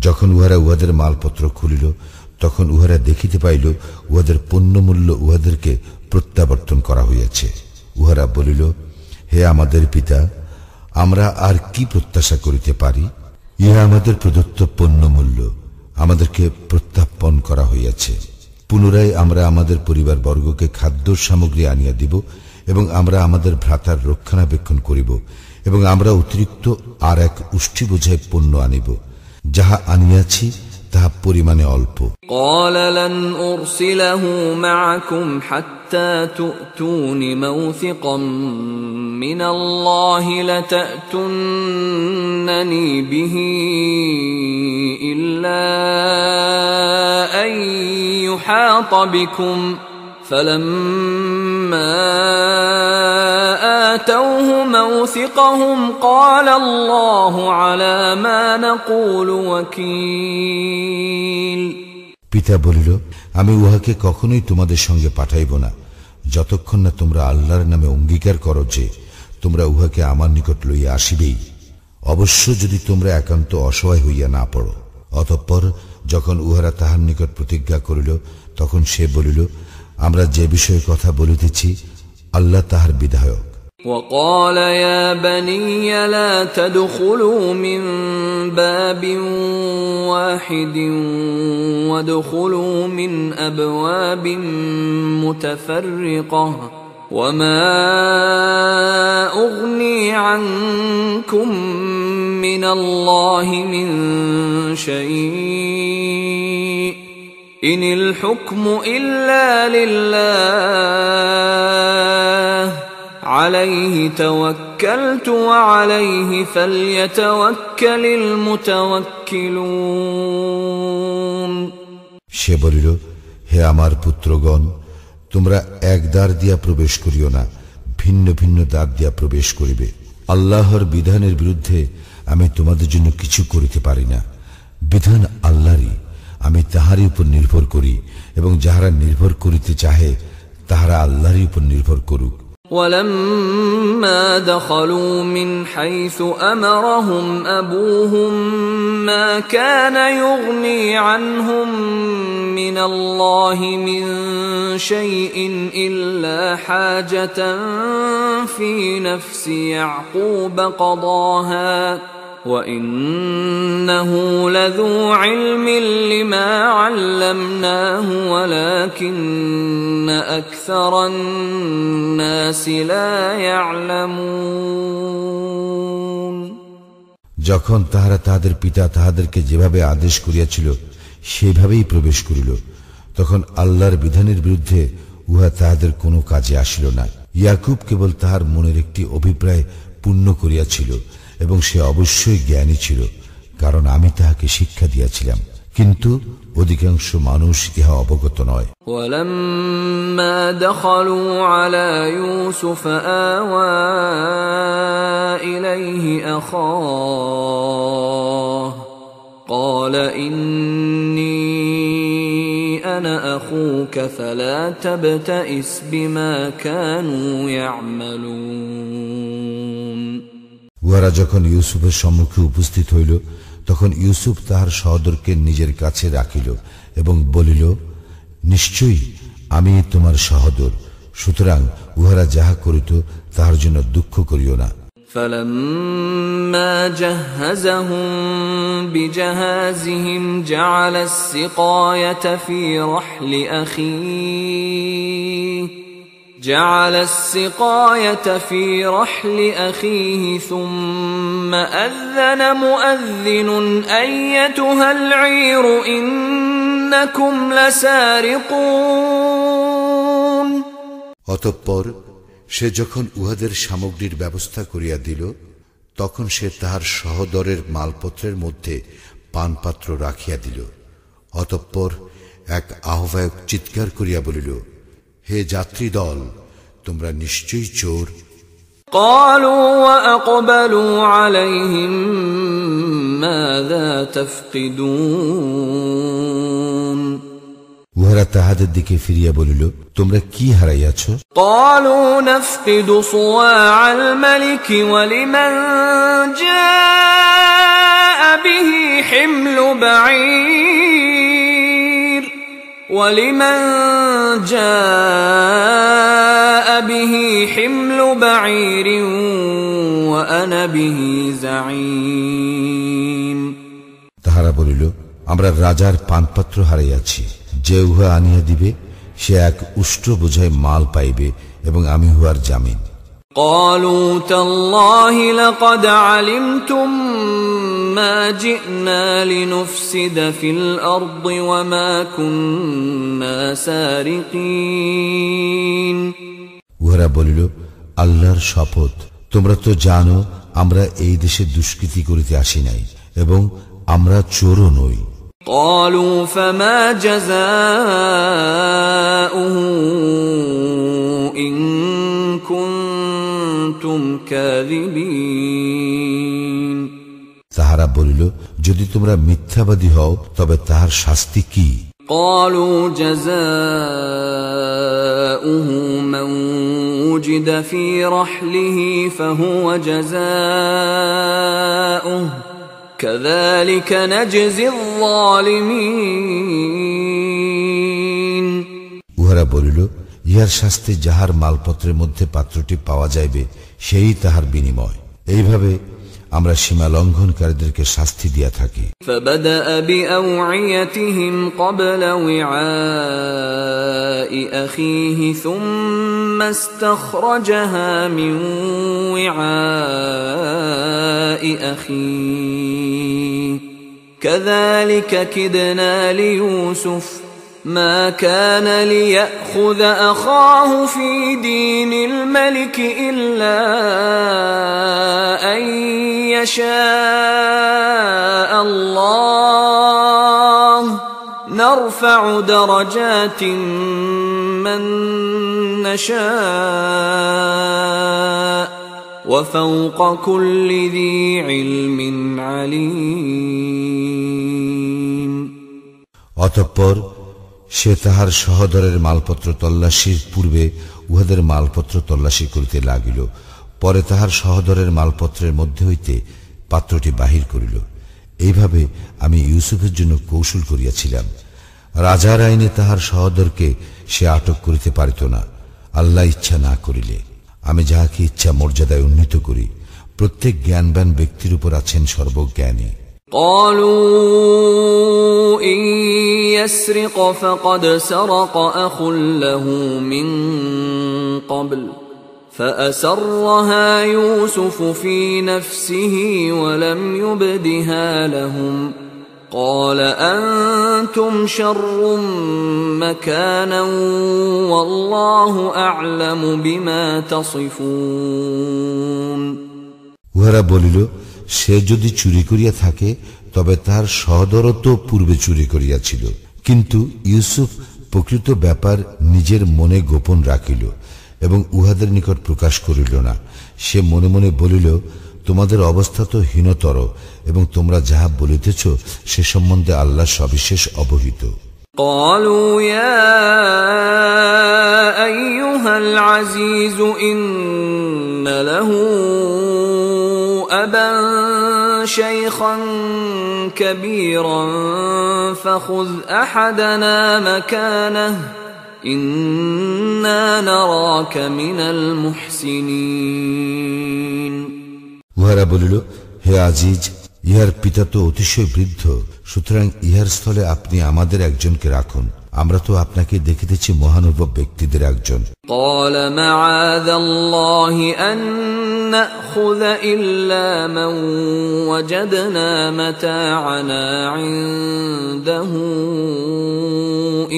যখন উহারা উহাদের মালপত্র খুলিল, তখন উহারা দেখিতে পাইল উহাদের পণ্যমূল্য উহাদেরকে প্রত্যাবর্তন করা হইয়াছে। উহারা বলিল, হে আমাদের পিতা, আমরা আর কি প্রত্যাশা করিতে পারি? ইহা আমাদের প্রদত্ত পণ্যমূল্য আমাদেরকে প্রত্যাপন করা হইয়াছে। পুনরায় আমরা আমাদের পরিবার বর্গকে খাদ্য সামগ্রী আনিয়া দিব, এবং আমরা আমাদের ভ্রাতার রক্ষণাবেক্ষণ করিব, এবং আমরা অতিরিক্ত আর এক উষ্টি বোঝাই পণ্য আনিব, যাহা আনিয়াছি তাহা পরিমাণে অল্প। قال لن أرسله معكم حتى تؤتون موثقا من الله لتأتونني به إلا أن يحاط بكم فلما آتوه موثقهم قال الله على ما نقول وكيل। পিতা বলিল, আমি উহাকে কখনোই তোমাদের সঙ্গে পাঠাইব না, যতক্ষণ না তোমরা আল্লাহর নামে অঙ্গীকার করো যে তোমরা উহাকে আমার নিকট লইয়া আসিবেই, অবশ্য যদি তোমরা একান্ত অসহায় হইয়া না পড়ো। অতঃপর যখন উহারা তাহার নিকট প্রতিজ্ঞা করিল, তখন সে বলিল, আমরা যে বিষয়ে কথা বলিতেছি আল্লাহ তাহার বিধায়ক। وقال يا بني لا تدخلوا من باب واحد وادخلوا من أبواب متفرقة وما أغني عنكم من الله من شيء إن الحكم إلا لله عليه توكلت وعليه فليتوكل المتوكلون। সে বলিল, হে আমার পুত্রগণ, তোমরা এক দ্বার দিয়া প্রবেশ করিও না, ভিন্ন ভিন্ন দ্বার দিয়া প্রবেশ করিবে। আল্লাহর বিধানের বিরুদ্ধে আমি তোমাদের জন্য কিছু করিতে পারি না। বিধান আল্লাহরই, আমি তাহারই উপর নির্ভর করি, এবং যাহারা নির্ভর করিতে চাহে তাহারা আল্লাহরই উপর নির্ভর করুক। ولما دخلوا من حيث أمرهم أبوهم ما كان يغني عنهم من الله من شيء إلا حاجة في نفس يعقوب قضاها وإنه لذو علم لما علمناه ولكن أكثر الناس لا يعلمون। যখন তাহারা তাহাদের পিতা তাহাদেরকে যেভাবে আদেশ করিয়াছিল সেভাবেই প্রবেশ করিল, তখন আল্লাহর বিধানের বিরুদ্ধে উহা তাহাদের কোনো কাজে আসিল না। ইয়াকুব কেবল তাহার মনের একটি অভিপ্রায় পূর্ণ করিয়াছিল, এবং সে অবশ্যই জ্ঞানী ছিল, কারণ আমি তাহাকে শিক্ষা দিয়াছিলাম, কিন্তু অধিকাংশ মানুষ ইহা অবগত নয়। ولما دخلوا على يوسف آوى إليه أخاه قال إني أنا أخوك فلا تبتئس بما كانوا يعملون। উহারা যখন ইউসুফের সম্মুখে উপস্থিত হইল, তখন ইউসুফ তাহার সহোদরকে নিজের কাছে রাখিল এবং বলিল, নিশ্চয়ই আমি তোমার সহোদর, সুতরাং উহারা যাহা করিত তাহার জন্য দুঃখ করিও না। فلما جهزهم بجهازهم جعل السقاية في رحل أخيه ثم أذن مؤذن أيتها العير إنكم لسارقون। অতঃপর সে যখন উহাদের সামগ্রীর ব্যবস্থা করিয়া দিল, তখন সে তাহার সহোদরের মালপত্রের মধ্যে পানপাত্র রাখিয়া দিল। অতঃপর এক আহ্বায়ক চিৎকার করিয়া বলিল, হে যাত্রী দল, তোমরা নিশ্চয়ই চোর। قالوا وأقبلوا عليهم ماذا تفقدون। উহারা তাহাদের দিকে ফিরিয়া বলিল, তোমরা কি হারাইয়াছ? قالوا نفقد صواع الملك ولمن جاء به حمل بعير ولمن جاء به حمل بعير وأنا به زعيم তাহারা বলিল, আমরা রাজার পানপাত্র হারাইয়াছি, যে উহা আনিয়া দিবে সে এক উষ্ট্র বোঝায় মাল পাইবে এবং আমি উহার জামিন। قالوا تالله لقد علمتم ما جئنا لنفسد في الأرض وما كنا سارقين উহারা বলিল, আল্লাহর শপথ, তোমরা তো জানো আমরা এই দেশে দুষ্কৃতি করিতে আসি নাই এবং আমরা চোরও নই। قالوا فما جزاؤه إن كنتم كاذبين তাহারা বলিল, যদি তোমরা মিথ্যাবাদী হও তবে তাহার শাস্তি কি? قالوا جزاؤه من وجد في رحله فهو جزاؤه كذلك نجزي الظالمين উহারা বলিল, ইহার শাস্তি যাহার মালপত্রের মধ্যে পাত্রটি পাওয়া যাইবে সেই তাহার বিনিময়। এইভাবে আমরা সীমা লঙ্ঘনকারীদেরকে শাস্তি দিয়া থাকি। فبدأ بأوعيتهم قبل وعاء أخيه ثم استخرجها من وعاء أخيه كذلك كدنا ليوسف ما كان ليأخذ أخاه في دين الملك إلا أن يشاء الله نرفع درجات من نشاء وفوق كل ذي علم عليم অতঃপর সে তাহার সহোদরের মালপত্র তল্লাশির পূর্বে উহাদের মালপত্র তল্লাশি করিতে লাগিল। পরে তাহার সহোদরের মালপত্রের মধ্যে হইতে পাত্রটি বাহির করিল। এইভাবে আমি ইউসুফের জন্য কৌশল করিয়াছিলাম। রাজার আইনে তাহার সহোদরকে সে আটক করিতে পারিত না, আল্লাহ ইচ্ছা না করিলে। আমি যাহাকে ইচ্ছা মর্যাদায় উন্নীত করি। প্রত্যেক জ্ঞানবান ব্যক্তির উপর আছেন সর্বজ্ঞানী। قالوا إن يسرق فقد سرق أخ له من قبل فأسرها يوسف في نفسه ولم يبدها لهم قال أنتم شر مكانا والله أعلم بما تصفون উহারা বলিল, সে যদি চুরি করিয়া থাকে তবে তাহার সহোদরও তো পূর্বে চুরি করিয়াছিল, কিন্তু ইউসুফ প্রকৃত ব্যাপার নিজের মনে গোপন রাখিল এবং উহাদের নিকট প্রকাশ করিল না। সে মনে মনে বলিল, তোমাদের অবস্থা তো হীনতর এবং তোমরা যাহা বলিতেছ সে সম্বন্ধে আল্লাহ সবিশেষ অবহিত। قالوا يا أيها العزيز إن له أبا شيخا كبيرا فخذ أحدنا مكانه إنا نراك من المحسنين উহারা বলিল, হে আজিজ, ইহার পিতা তো অতিশয় বৃদ্ধ, সুতরাং ইহার স্থলে আপনি আমাদের একজনকে রাখুন, আমরা তো আপনাকে দেখিতেছি মহানুভব ব্যক্তিদের একজন। قال معاذ الله أن نأخذ إلا من وجدنا متاعنا عنده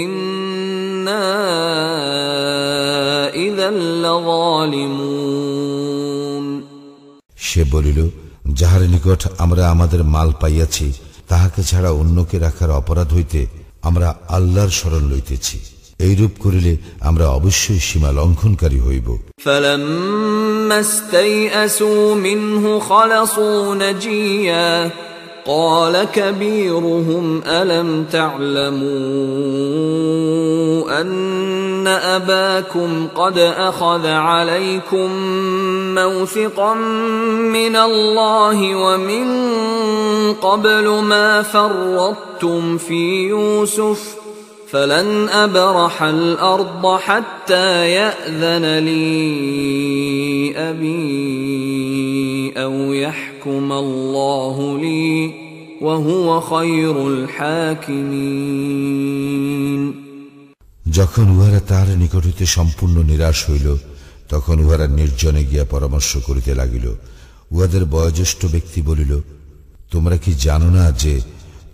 إنا إذا لظالمون সে বলিল, যাহার নিকট আমরা আমাদের মাল পাইয়াছি তাহাকে ছাড়া অন্যকে রাখার অপরাধ হইতে আমরা আল্লাহর শরণ লইতেছি। এইরূপ করিলে আমরা অবশ্যই সীমা লঙ্ঘনকারী হইব। فلما استيئسوا منه خلصوا نجيا قال كبيرهم ألم تعلموا أن أباكم قد أخذ عليكم موثقا من الله ومن قبل ما فرطتم في يوسف فلن أبرح الأرض حتى يأذن لي أبي أو يحكم الله لي وهو خير الحاكمين যখন উহারা তাহার নিকট হইতে সম্পূর্ণ নিরাশ হইল, তখন উহারা নির্জনে গিয়া পরামর্শ করিতে লাগিল। উহাদের বয়োজ্যেষ্ঠ ব্যক্তি বলিল, তোমরা কি জানো না যে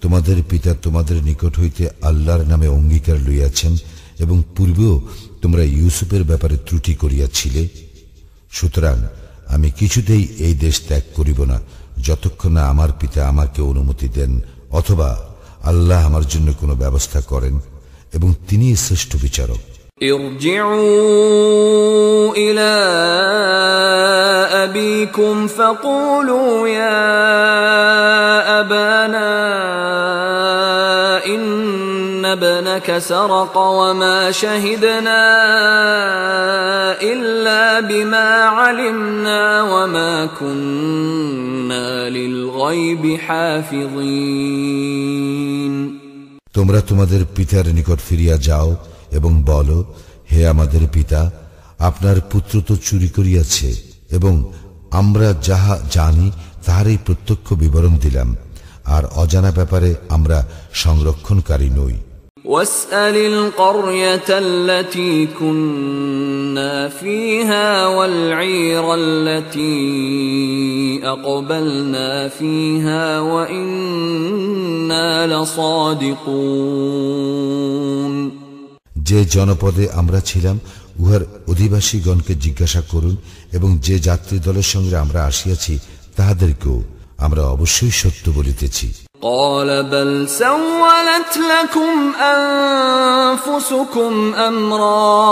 তোমাদের পিতা তোমাদের নিকট হইতে আল্লাহর নামে অঙ্গীকার লইয়াছেন এবং পূর্বেও তোমরা ইউসুফের ব্যাপারে ত্রুটি করিয়াছিলে? সুতরাং আমি কিছুতেই এই দেশ ত্যাগ করিব না যতক্ষণ না আমার পিতা আমাকে অনুমতি দেন অথবা আল্লাহ আমার জন্য কোনো ব্যবস্থা করেন এবং তিনি শ্রেষ্ঠ বিচারক। ارجعوا إلى أبيكم فقولوا يا أبانا إن ابنك سرق وما شهدنا إلا بما علمنا وما كنا للغيب حافظين তোমরা তোমাদের পিতার নিকট ফিরিয়া যাও এবং বলো, হে আমাদের পিতা, আপনার পুত্র তো চুরি করিয়াছে এবং আমরা যাহা জানি তাহারই প্রত্যক্ষ বিবরণ দিলাম, আর অজানা ব্যাপারে আমরা সংরক্ষণকারী নই। واسأل القرية التي كنا فيها والعير التي أقبلنا فيها وإنا لصادقون যে জনপদে আমরা ছিলাম উহার অধিবাসীগণকে জিজ্ঞাসা করুন এবং যে যাত্রী দলের সঙ্গে আমরা আসিয়াছি তাহাদেরকেও আমরা অবশ্যই সত্য বলিতেছি। قال بل سولت لكم أنفسكم أمرا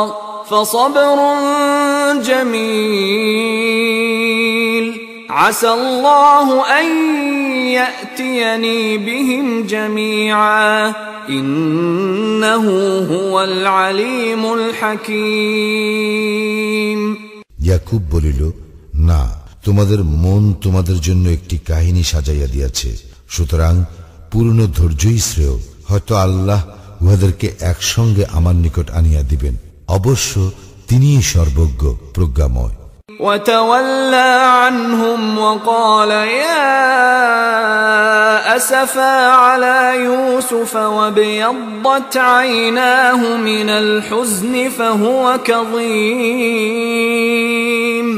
فصبر جميل عسى الله أن يأتيني بهم جميعا إنه هو العليم الحكيم ইয়াকুব বলিল, না, তোমাদের মন তোমাদের জন্য একটি কাহিনী সাজাইয়া দিয়াছে, সুতরাং পূর্ণ ধৈর্যই শ্রেয়। হয়তো আল্লাহ উহাদেরকে একসঙ্গে আমার নিকট আনিয়া দিবেন, অবশ্য তিনিই সর্বজ্ঞ প্রজ্ঞাময়। وتولى عنهم وقال يا أسفا على يوسف وابيضت عيناه من الحزن فهو كظيم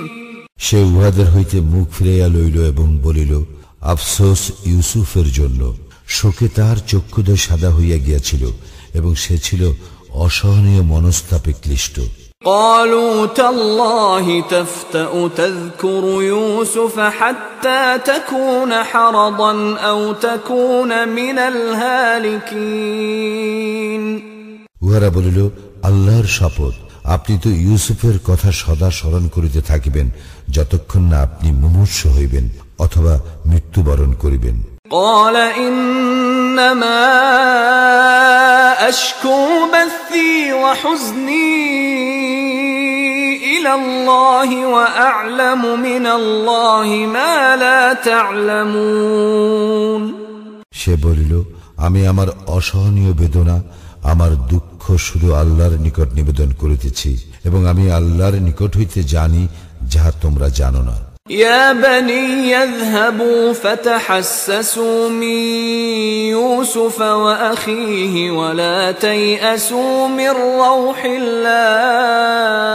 সে উহাদের হইতে মুখ ফিরাইয়া লইল এবং বলিল, আফসোস ইউসুফের জন্য। শোকে তাহার চক্ষুদ্বয় সাদা হইয়া গিয়াছিল এবং সে ছিল অসহনীয় মনস্তাপে ক্লিষ্ট। قالوا تالله تفتأ تذكر يوسف حتى تكون حرضا أو تكون من الهالكين উহারা বলিল, আল্লাহর শপথ, আপনি তো ইউসুফের কথা সদা স্মরণ করিতে থাকিবেন যতক্ষণ না আপনি মুমূর্ষু হইবেন অথবা মৃত্যুবরণ করিবেন। قال إنما أشكو بثي وحزني إلى الله وأعلم من الله ما لا تعلمون সে বলিল, আমি আমার অসহনীয় বেদনা, আমার দুঃখ শুধু আল্লাহর নিকট নিবেদন করিতেছি এবং আমি আল্লাহর নিকট হইতে জানি যাহা তোমরা জানো না। يا بني يذهبوا فتحسسوا من يوسف وأخيه ولا تيأسوا من روح الله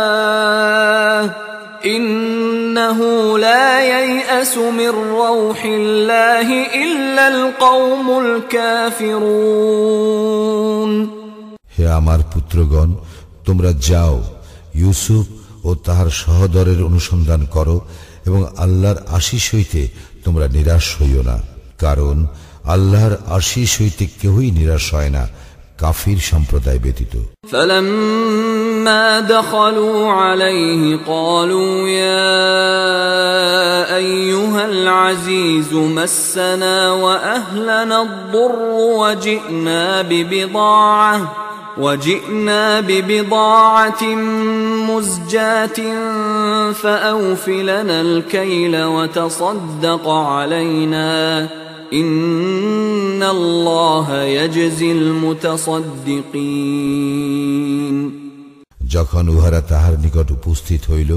إنه لا ييأس من روح الله إلا القوم الكافرون হে আমার পুত্রগণ, তোমরা যাও, ইউসুফ ও তাহার সহোদরের অনুসন্ধান করো এবং আল্লাহর আশীষ হইতে তোমরা নিরাশ হইও না, কারণ আল্লাহর আশীষ হইতে কেহই নিরাশ হয় না কাফির সম্প্রদায় ব্যতীত। فلما فلما دخلوا عليه قالوا يا أيها العزيز مسنا وأهلنا الضر وجئنا ببضاعة مزجاة فأوف لنا الكيل وتصدق علينا إن الله يجزي المتصدقين যখন উহারা তাহার নিকট উপস্থিত হইল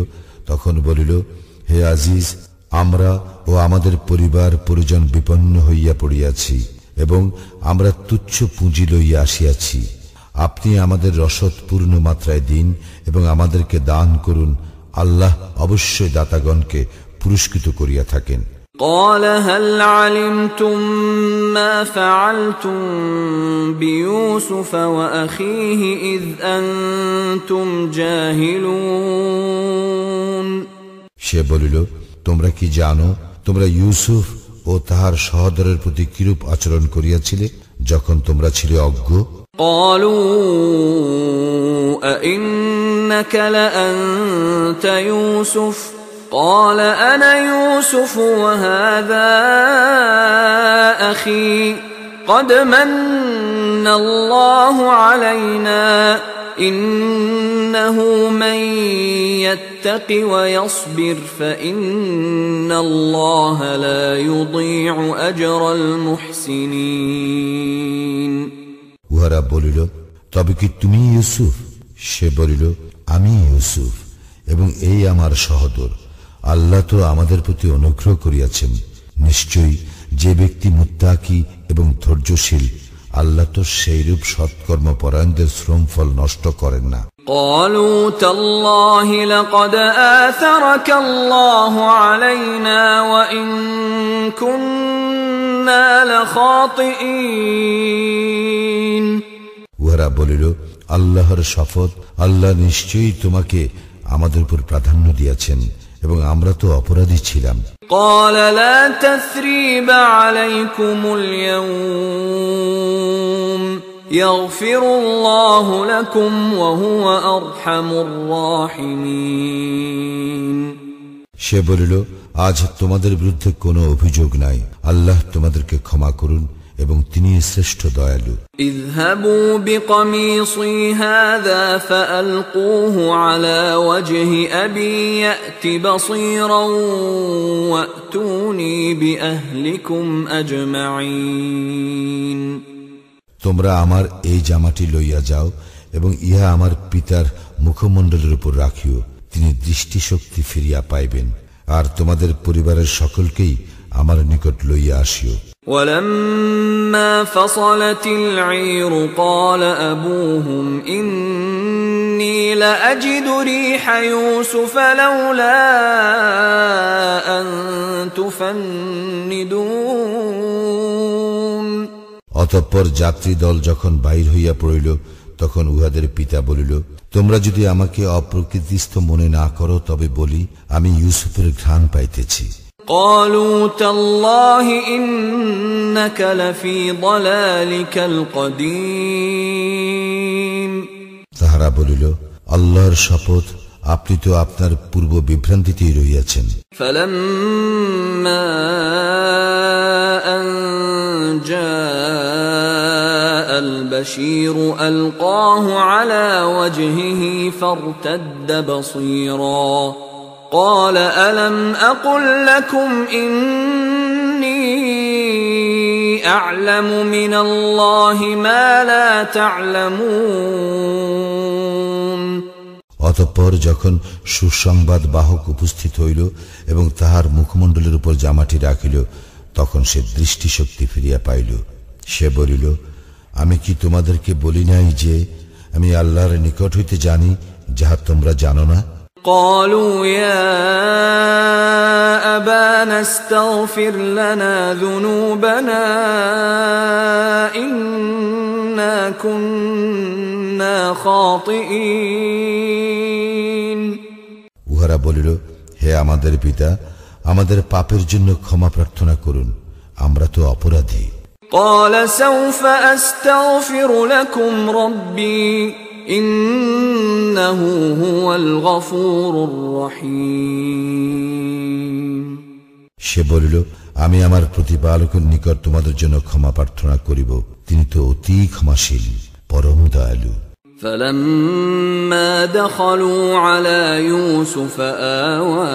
তখন বলিল, হে আজিজ, আমরা ও আমাদের পরিবার পরিজন বিপন্ন হইয়া পড়িয়াছি এবং আমরা তুচ্ছ পুঁজি লইয়া আসিয়াছি। আপনি আমাদের রসদ পূর্ণ মাত্রায় দিন এবং আমাদেরকে দান করুন। আল্লাহ অবশ্যই দাতাগণকে পুরস্কৃত করিয়া থাকেন। قال هل علمتم ما فعلتم بيوسف وأخيه إذ أنتم جاهلون সে বলিল, তোমরা কি জানো তোমরা ইউসুফ ও তাহার সহোদরের প্রতি কিরূপ আচরণ করিয়াছিলে যখন তোমরা ছিলে অজ্ঞ? قالوا أئنك لأنت يوسف قال أنا يوسف وهذا أخي قد من الله علينا إنه من يتق ويصبر فإن الله لا يضيع أجر المحسنين উহারা বলিল, তবে কি তুমি ইউসুফ? সে বলিল, আমি ইউসুফ এবং এই আমার সহোদর। আল্লাহ তো আমাদের প্রতি অনুগ্রহ করিয়াছেন। নিশ্চয়ই যে ব্যক্তি মুত্তাকি এবং ধৈর্যশীল, আল্লাহ তো সেইরূপ সৎকর্ম পরায়ণদের শ্রমফল নষ্ট করেন না। قالوا تالله لقد آثرك الله علينا وإن كنا لخاطئين উহারা বলিল, আল্লাহর শপথ, আল্লাহ নিশ্চয়ই তোমাকে আমাদের উপর প্রাধান্য দিয়েছেন এবং আমরা তো অপরাধী ছিলাম। قال لا تثريب عليكم اليوم يغفر الله لكم وهو أرحم الراحمين সে বলিল, আজ তোমাদের বিরুদ্ধে কোনো অভিযোগ নাই। আল্লাহ তোমাদেরকে ক্ষমা করুন এবং তিনি শ্রেষ্ঠ দয়ালু। اذهبوا بقميصي هذا فألقوه على وجه أبي يأت بصيرا وأتوني بأهلكم أجمعين তোমরা আমার এই জামাটি লইয়া যাও এবং ইহা আমার পিতার মুখমণ্ডলের উপর রাখিও, তিনি দৃষ্টিশক্তি ফিরিয়া পাইবেন, আর তোমাদের পরিবারের সকলকেই আমার নিকট লইয়া আসিও। ولما فصلت العير قال أبوهم إني لأجد ريح يوسف لولا أن تفندون অতঃপর যাত্রী দল যখন বাহির হইয়া পড়িল তখন উহাদের পিতা বলিল, তোমরা যদি আমাকে অপ্রকৃতিস্থ মনে না করো তবে বলি, আমি ইউসুফের ঘ্রাণ পাইতেছি। قالوا تالله إنك لفي ضلالك القديم তাহারা বলিল, আল্লাহর শপথ, আপনি তো আপনার পূর্ব বিভ্রান্তিতেই রহিয়াছেন। فلما أن جاء البشير ألقاه على وجهه فارتد بصيرا قال ألم أقل لكم إني أعلم من الله ما لا تعلمون অতঃপর যখন সুসংবাদ বাহক উপস্থিত হইল এবং তাহার মুখমণ্ডলের উপর জামাটি রাখিল তখন সে দৃষ্টিশক্তি ফিরিয়া পাইল। সে বলিল, আমি কি তোমাদেরকে বলি নাই যে আমি আল্লাহর নিকট হইতে জানি যাহা তোমরা জানো না? قالوا يا أبانا استغفر لنا ذنوبنا إنا كنا خاطئين উহারা বলিল, হে আমাদের পিতা, আমাদের পাপের জন্য ক্ষমা প্রার্থনা করুন, আমরা তো অপরাধী। قال سوف أستغفر لكم ربي ইন্নাহু হুয়াল গফুরুর রহিম। সে বলিল, আমি আমার প্রতিপালকের নিকট তোমাদের জন্য ক্ষমা প্রার্থনা করিব, তিনি তো অতি ক্ষমাশীল, পরম দয়ালু। فلما دخلوا على يوسف آوى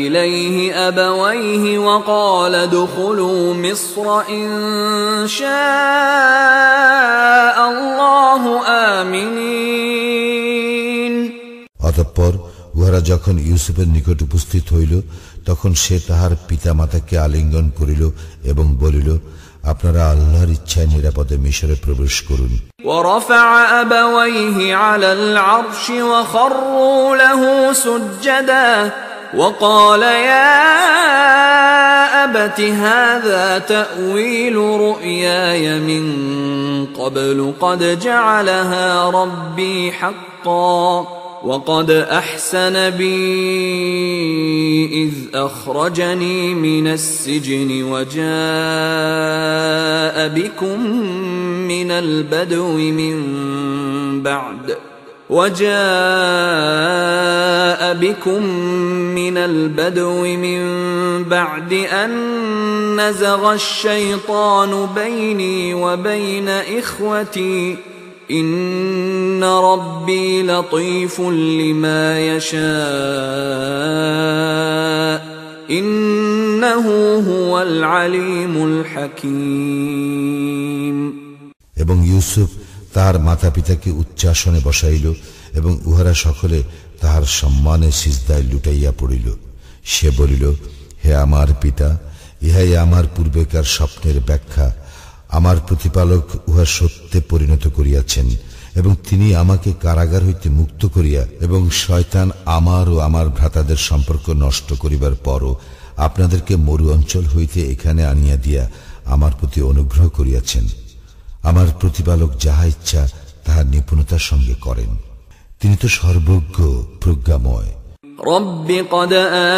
إليه أبويه وقال ادخلوا مصر إن شاء الله آمنين। অতঃপর উহারা যখন ইউসুফের নিকট উপস্থিত হইল, তখন সে তাহার পিতা মাতাকে আলিঙ্গন করিল এবং বলিল, আপনারা আল্লাহর ইচ্ছায় নিরাপদে মিশরে প্রবেশ করুন। ورفع أبويه على العرش وخروا له سجدا وقال يا أبت هذا تأويل رؤياي من قبل قد جعلها ربي حقا وقد أحسن بي إذ أخرجني من السجن وجاء بكم من البدو من بعد أن نزغ الشيطان بيني وبين إخوتي إن ربي لطيف لما يشاء إنه هو العليم الحكيم। এবং ইউসুফ তাহার মাতা পিতাকে উচ্চাসনে বসাইল এবং উহারা সকলে তাহার সম্মানে সিজদায় লুটাইয়া পড়িল। সে বলিল, হে আমার পিতা, ইহাই আমার পূর্বেকার স্বপ্নের ব্যাখ্যা। আমার প্রতিপালক উহা সত্যে পরিণত করিয়াছেন এবং তিনি আমাকে কারাগার হইতে মুক্ত করিয়া এবং শয়তান আমার ও আমার ভ্রাতাদের সম্পর্ক নষ্ট করিবার পরও আপনাদেরকে মরু অঞ্চল হইতে এখানে আনিয়া দিয়া আমার প্রতি অনুগ্রহ করিয়াছেন। আমার প্রতিপালক যাহা ইচ্ছা তাহা নিপুণতার সঙ্গে করেন, তিনি তো সর্বজ্ঞ প্রজ্ঞাময়। رب قد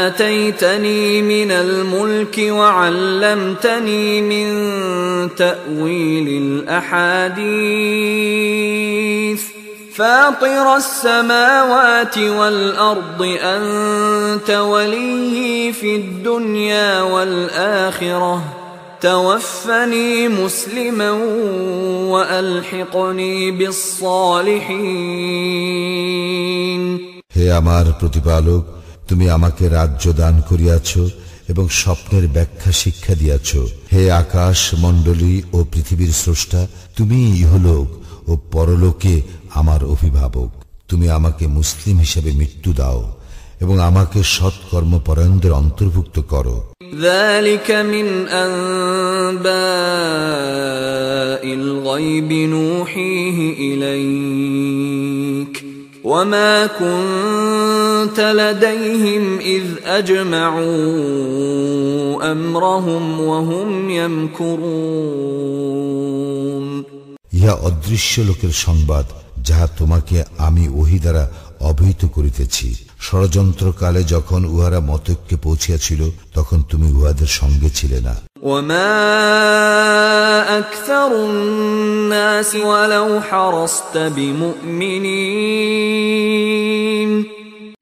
آتيتني من الملك وعلمتني من تأويل الأحاديث فاطر السماوات والأرض أنت ولي في الدنيا والآخرة توفني مسلما وألحقني بالصالحين। হে আমার প্রতিপালক, তুমি আমাকে রাজ্য দান করিয়াছ এবং স্বপ্নের ব্যাখ্যা শিক্ষা দিয়াছ। হে আকাশ মণ্ডলী ও পৃথিবীর স্রষ্টা, তুমি ইহলোক ও পরলোকে আমার অভিভাবক। তুমি আমাকে মুসলিম হিসেবে মৃত্যু দাও এবং আমাকে সৎকর্মপরায়ণদের অন্তর্ভুক্ত করো। ذلك من أنباء الغيب نوحيه إليك وما كنت لديهم إذ أجمعوا أمرهم وهم يمكرون। ইহা অদৃশ্য লোকের সংবাদ, যাহা তোমাকে আমি ওহী দ্বারা অবহিত করিতেছি। ষড়যন্ত্রকালে যখন উহারা মতৈক্যে পৌঁছিয়াছিল, তখন তুমি উহাদের সঙ্গে ছিলে না। وما أكثر الناس ولو حرصت بمؤمنين।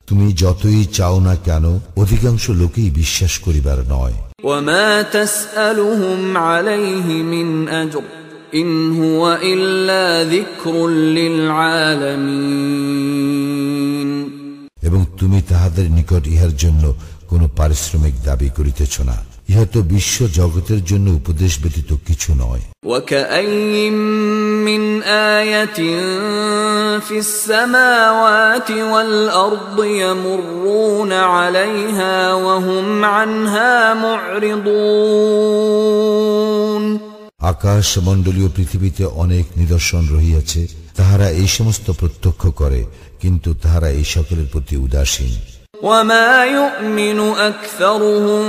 তুমি যতই চাও না কেন, অধিকাংশ লোকেই বিশ্বাস করিবার নয়। وما تسألهم عليه من أجر إن هو إلا ذكر للعالمين। এবং তুমি তাহাদের নিকট ইহার জন্য কোনো পারিশ্রমিক দাবি করিতেছ না। ইহা তো বিশ্ব জগতের জন্য উপদেশ ব্যতীত কিছু নয়। وكأين من آية في السماوات والأرض يمرون عليها وهم عنها معرضون। আকাশ মণ্ডলীয় পৃথিবীতে অনেক নিদর্শন রহিয়াছে, তাহারা এই সমস্ত প্রত্যক্ষ করে, কিন্তু তাহারা এই সকলের প্রতি উদাসীন। وما يؤمن أكثرهم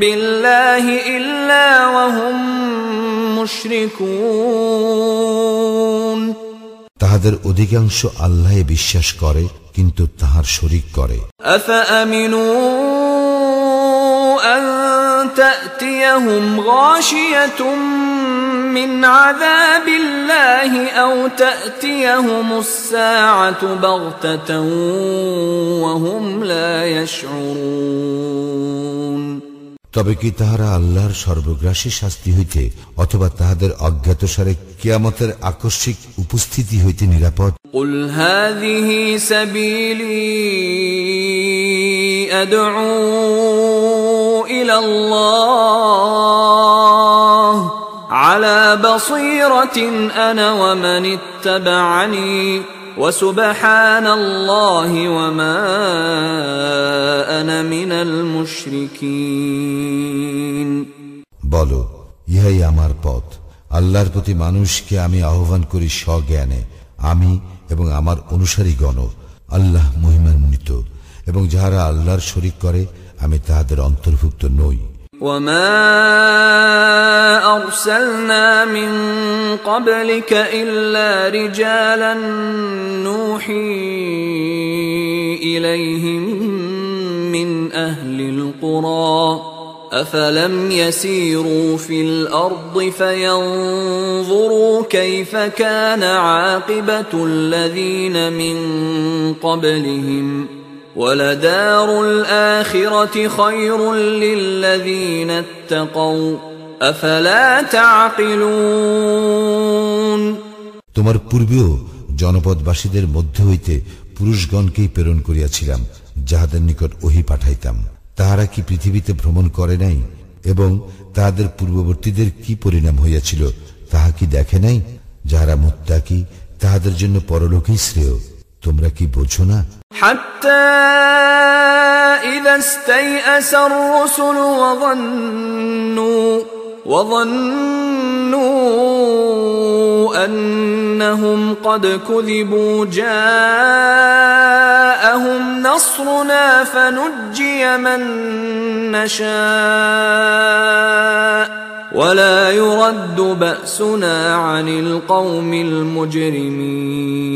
بالله إلا وهم مشركون। তাহাদের অধিকাংশ আল্লাহে বিশ্বাস করে, কিন্তু তাহার শরীক করে। أفأمنوا أن تأتيهم غاشية من عذاب الله أو تأتيهم الساعة بغتة وهم لا يشعرون তবে কি তাহারা আল্লাহর সর্বগ্রাসী শাস্তি হইতে অথবা তাহাদের অজ্ঞাতসারে কিয়ামতের আকস্মিক উপস্থিতি হইতে নিরাপদ? قل هذه سبيلي أدعو إلى الله على بصيرة أنا ومن اتبعني وسبحان الله وما أنا من المشركين বলো, ইহাই আমার পথ। আল্লাহর প্রতি মানুষকে আমি আহ্বান করি স্বজ্ঞানে। আমি এবং আমার অনুসারীগণ আল্লাহ মহিমান্বিত, এবং যাহারা আল্লাহর শরীক করে আমি তাহাদের অন্তর্ভুক্ত নই। وما أرسلنا من قبلك إلا رجالا نوحي إليهم من أهل القرى أفلم يسيروا في الأرض فينظروا كيف كان عاقبة الذين من قبلهم ولدار الآخرة خير للذين اتقوا أفلا تعقلون তোমার পূর্বেও জনপদবাসীদের মধ্য হইতে পুরুষগণকেই প্রেরণ করিয়াছিলাম, যাহাদের নিকট ওহী পাঠাইতাম। তাহারা কি পৃথিবীতে ভ্রমণ করে নাই এবং তাহাদের পূর্ববর্তীদের কি পরিণাম হইয়াছিল তাহা কি দেখে নাই? যাহারা মুত্তাকি তাহাদের জন্য পরলোকেই শ্রেয়। তোমরা কি বোঝো না? حتى إذا استيأس الرسل وظنوا أنهم قد كذبوا جاءهم نصرنا فنجي من نشاء ولا يرد بأسنا عن القوم المجرمين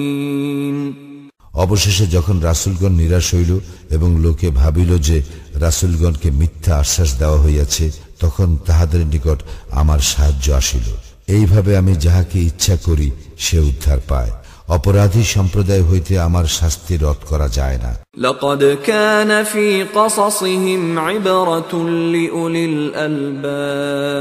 অবশেষে যখন রাসূলগণ নিরাশ হইল এবং লোকে ভাবিল যে রাসূলগণকে মিথ্যা আশ্বাস দেওয়া হইয়াছে, তখন তাহাদের নিকট আমার সাহায্য আসিল। এইভাবে আমি যাহাকে ইচ্ছা করি সে উদ্ধার পায়। অপরাধী সম্প্রদায় হইতে আমার শাস্তি রদ করা যায় না। لقد كان في قصصهم عبرة لأولي الألباب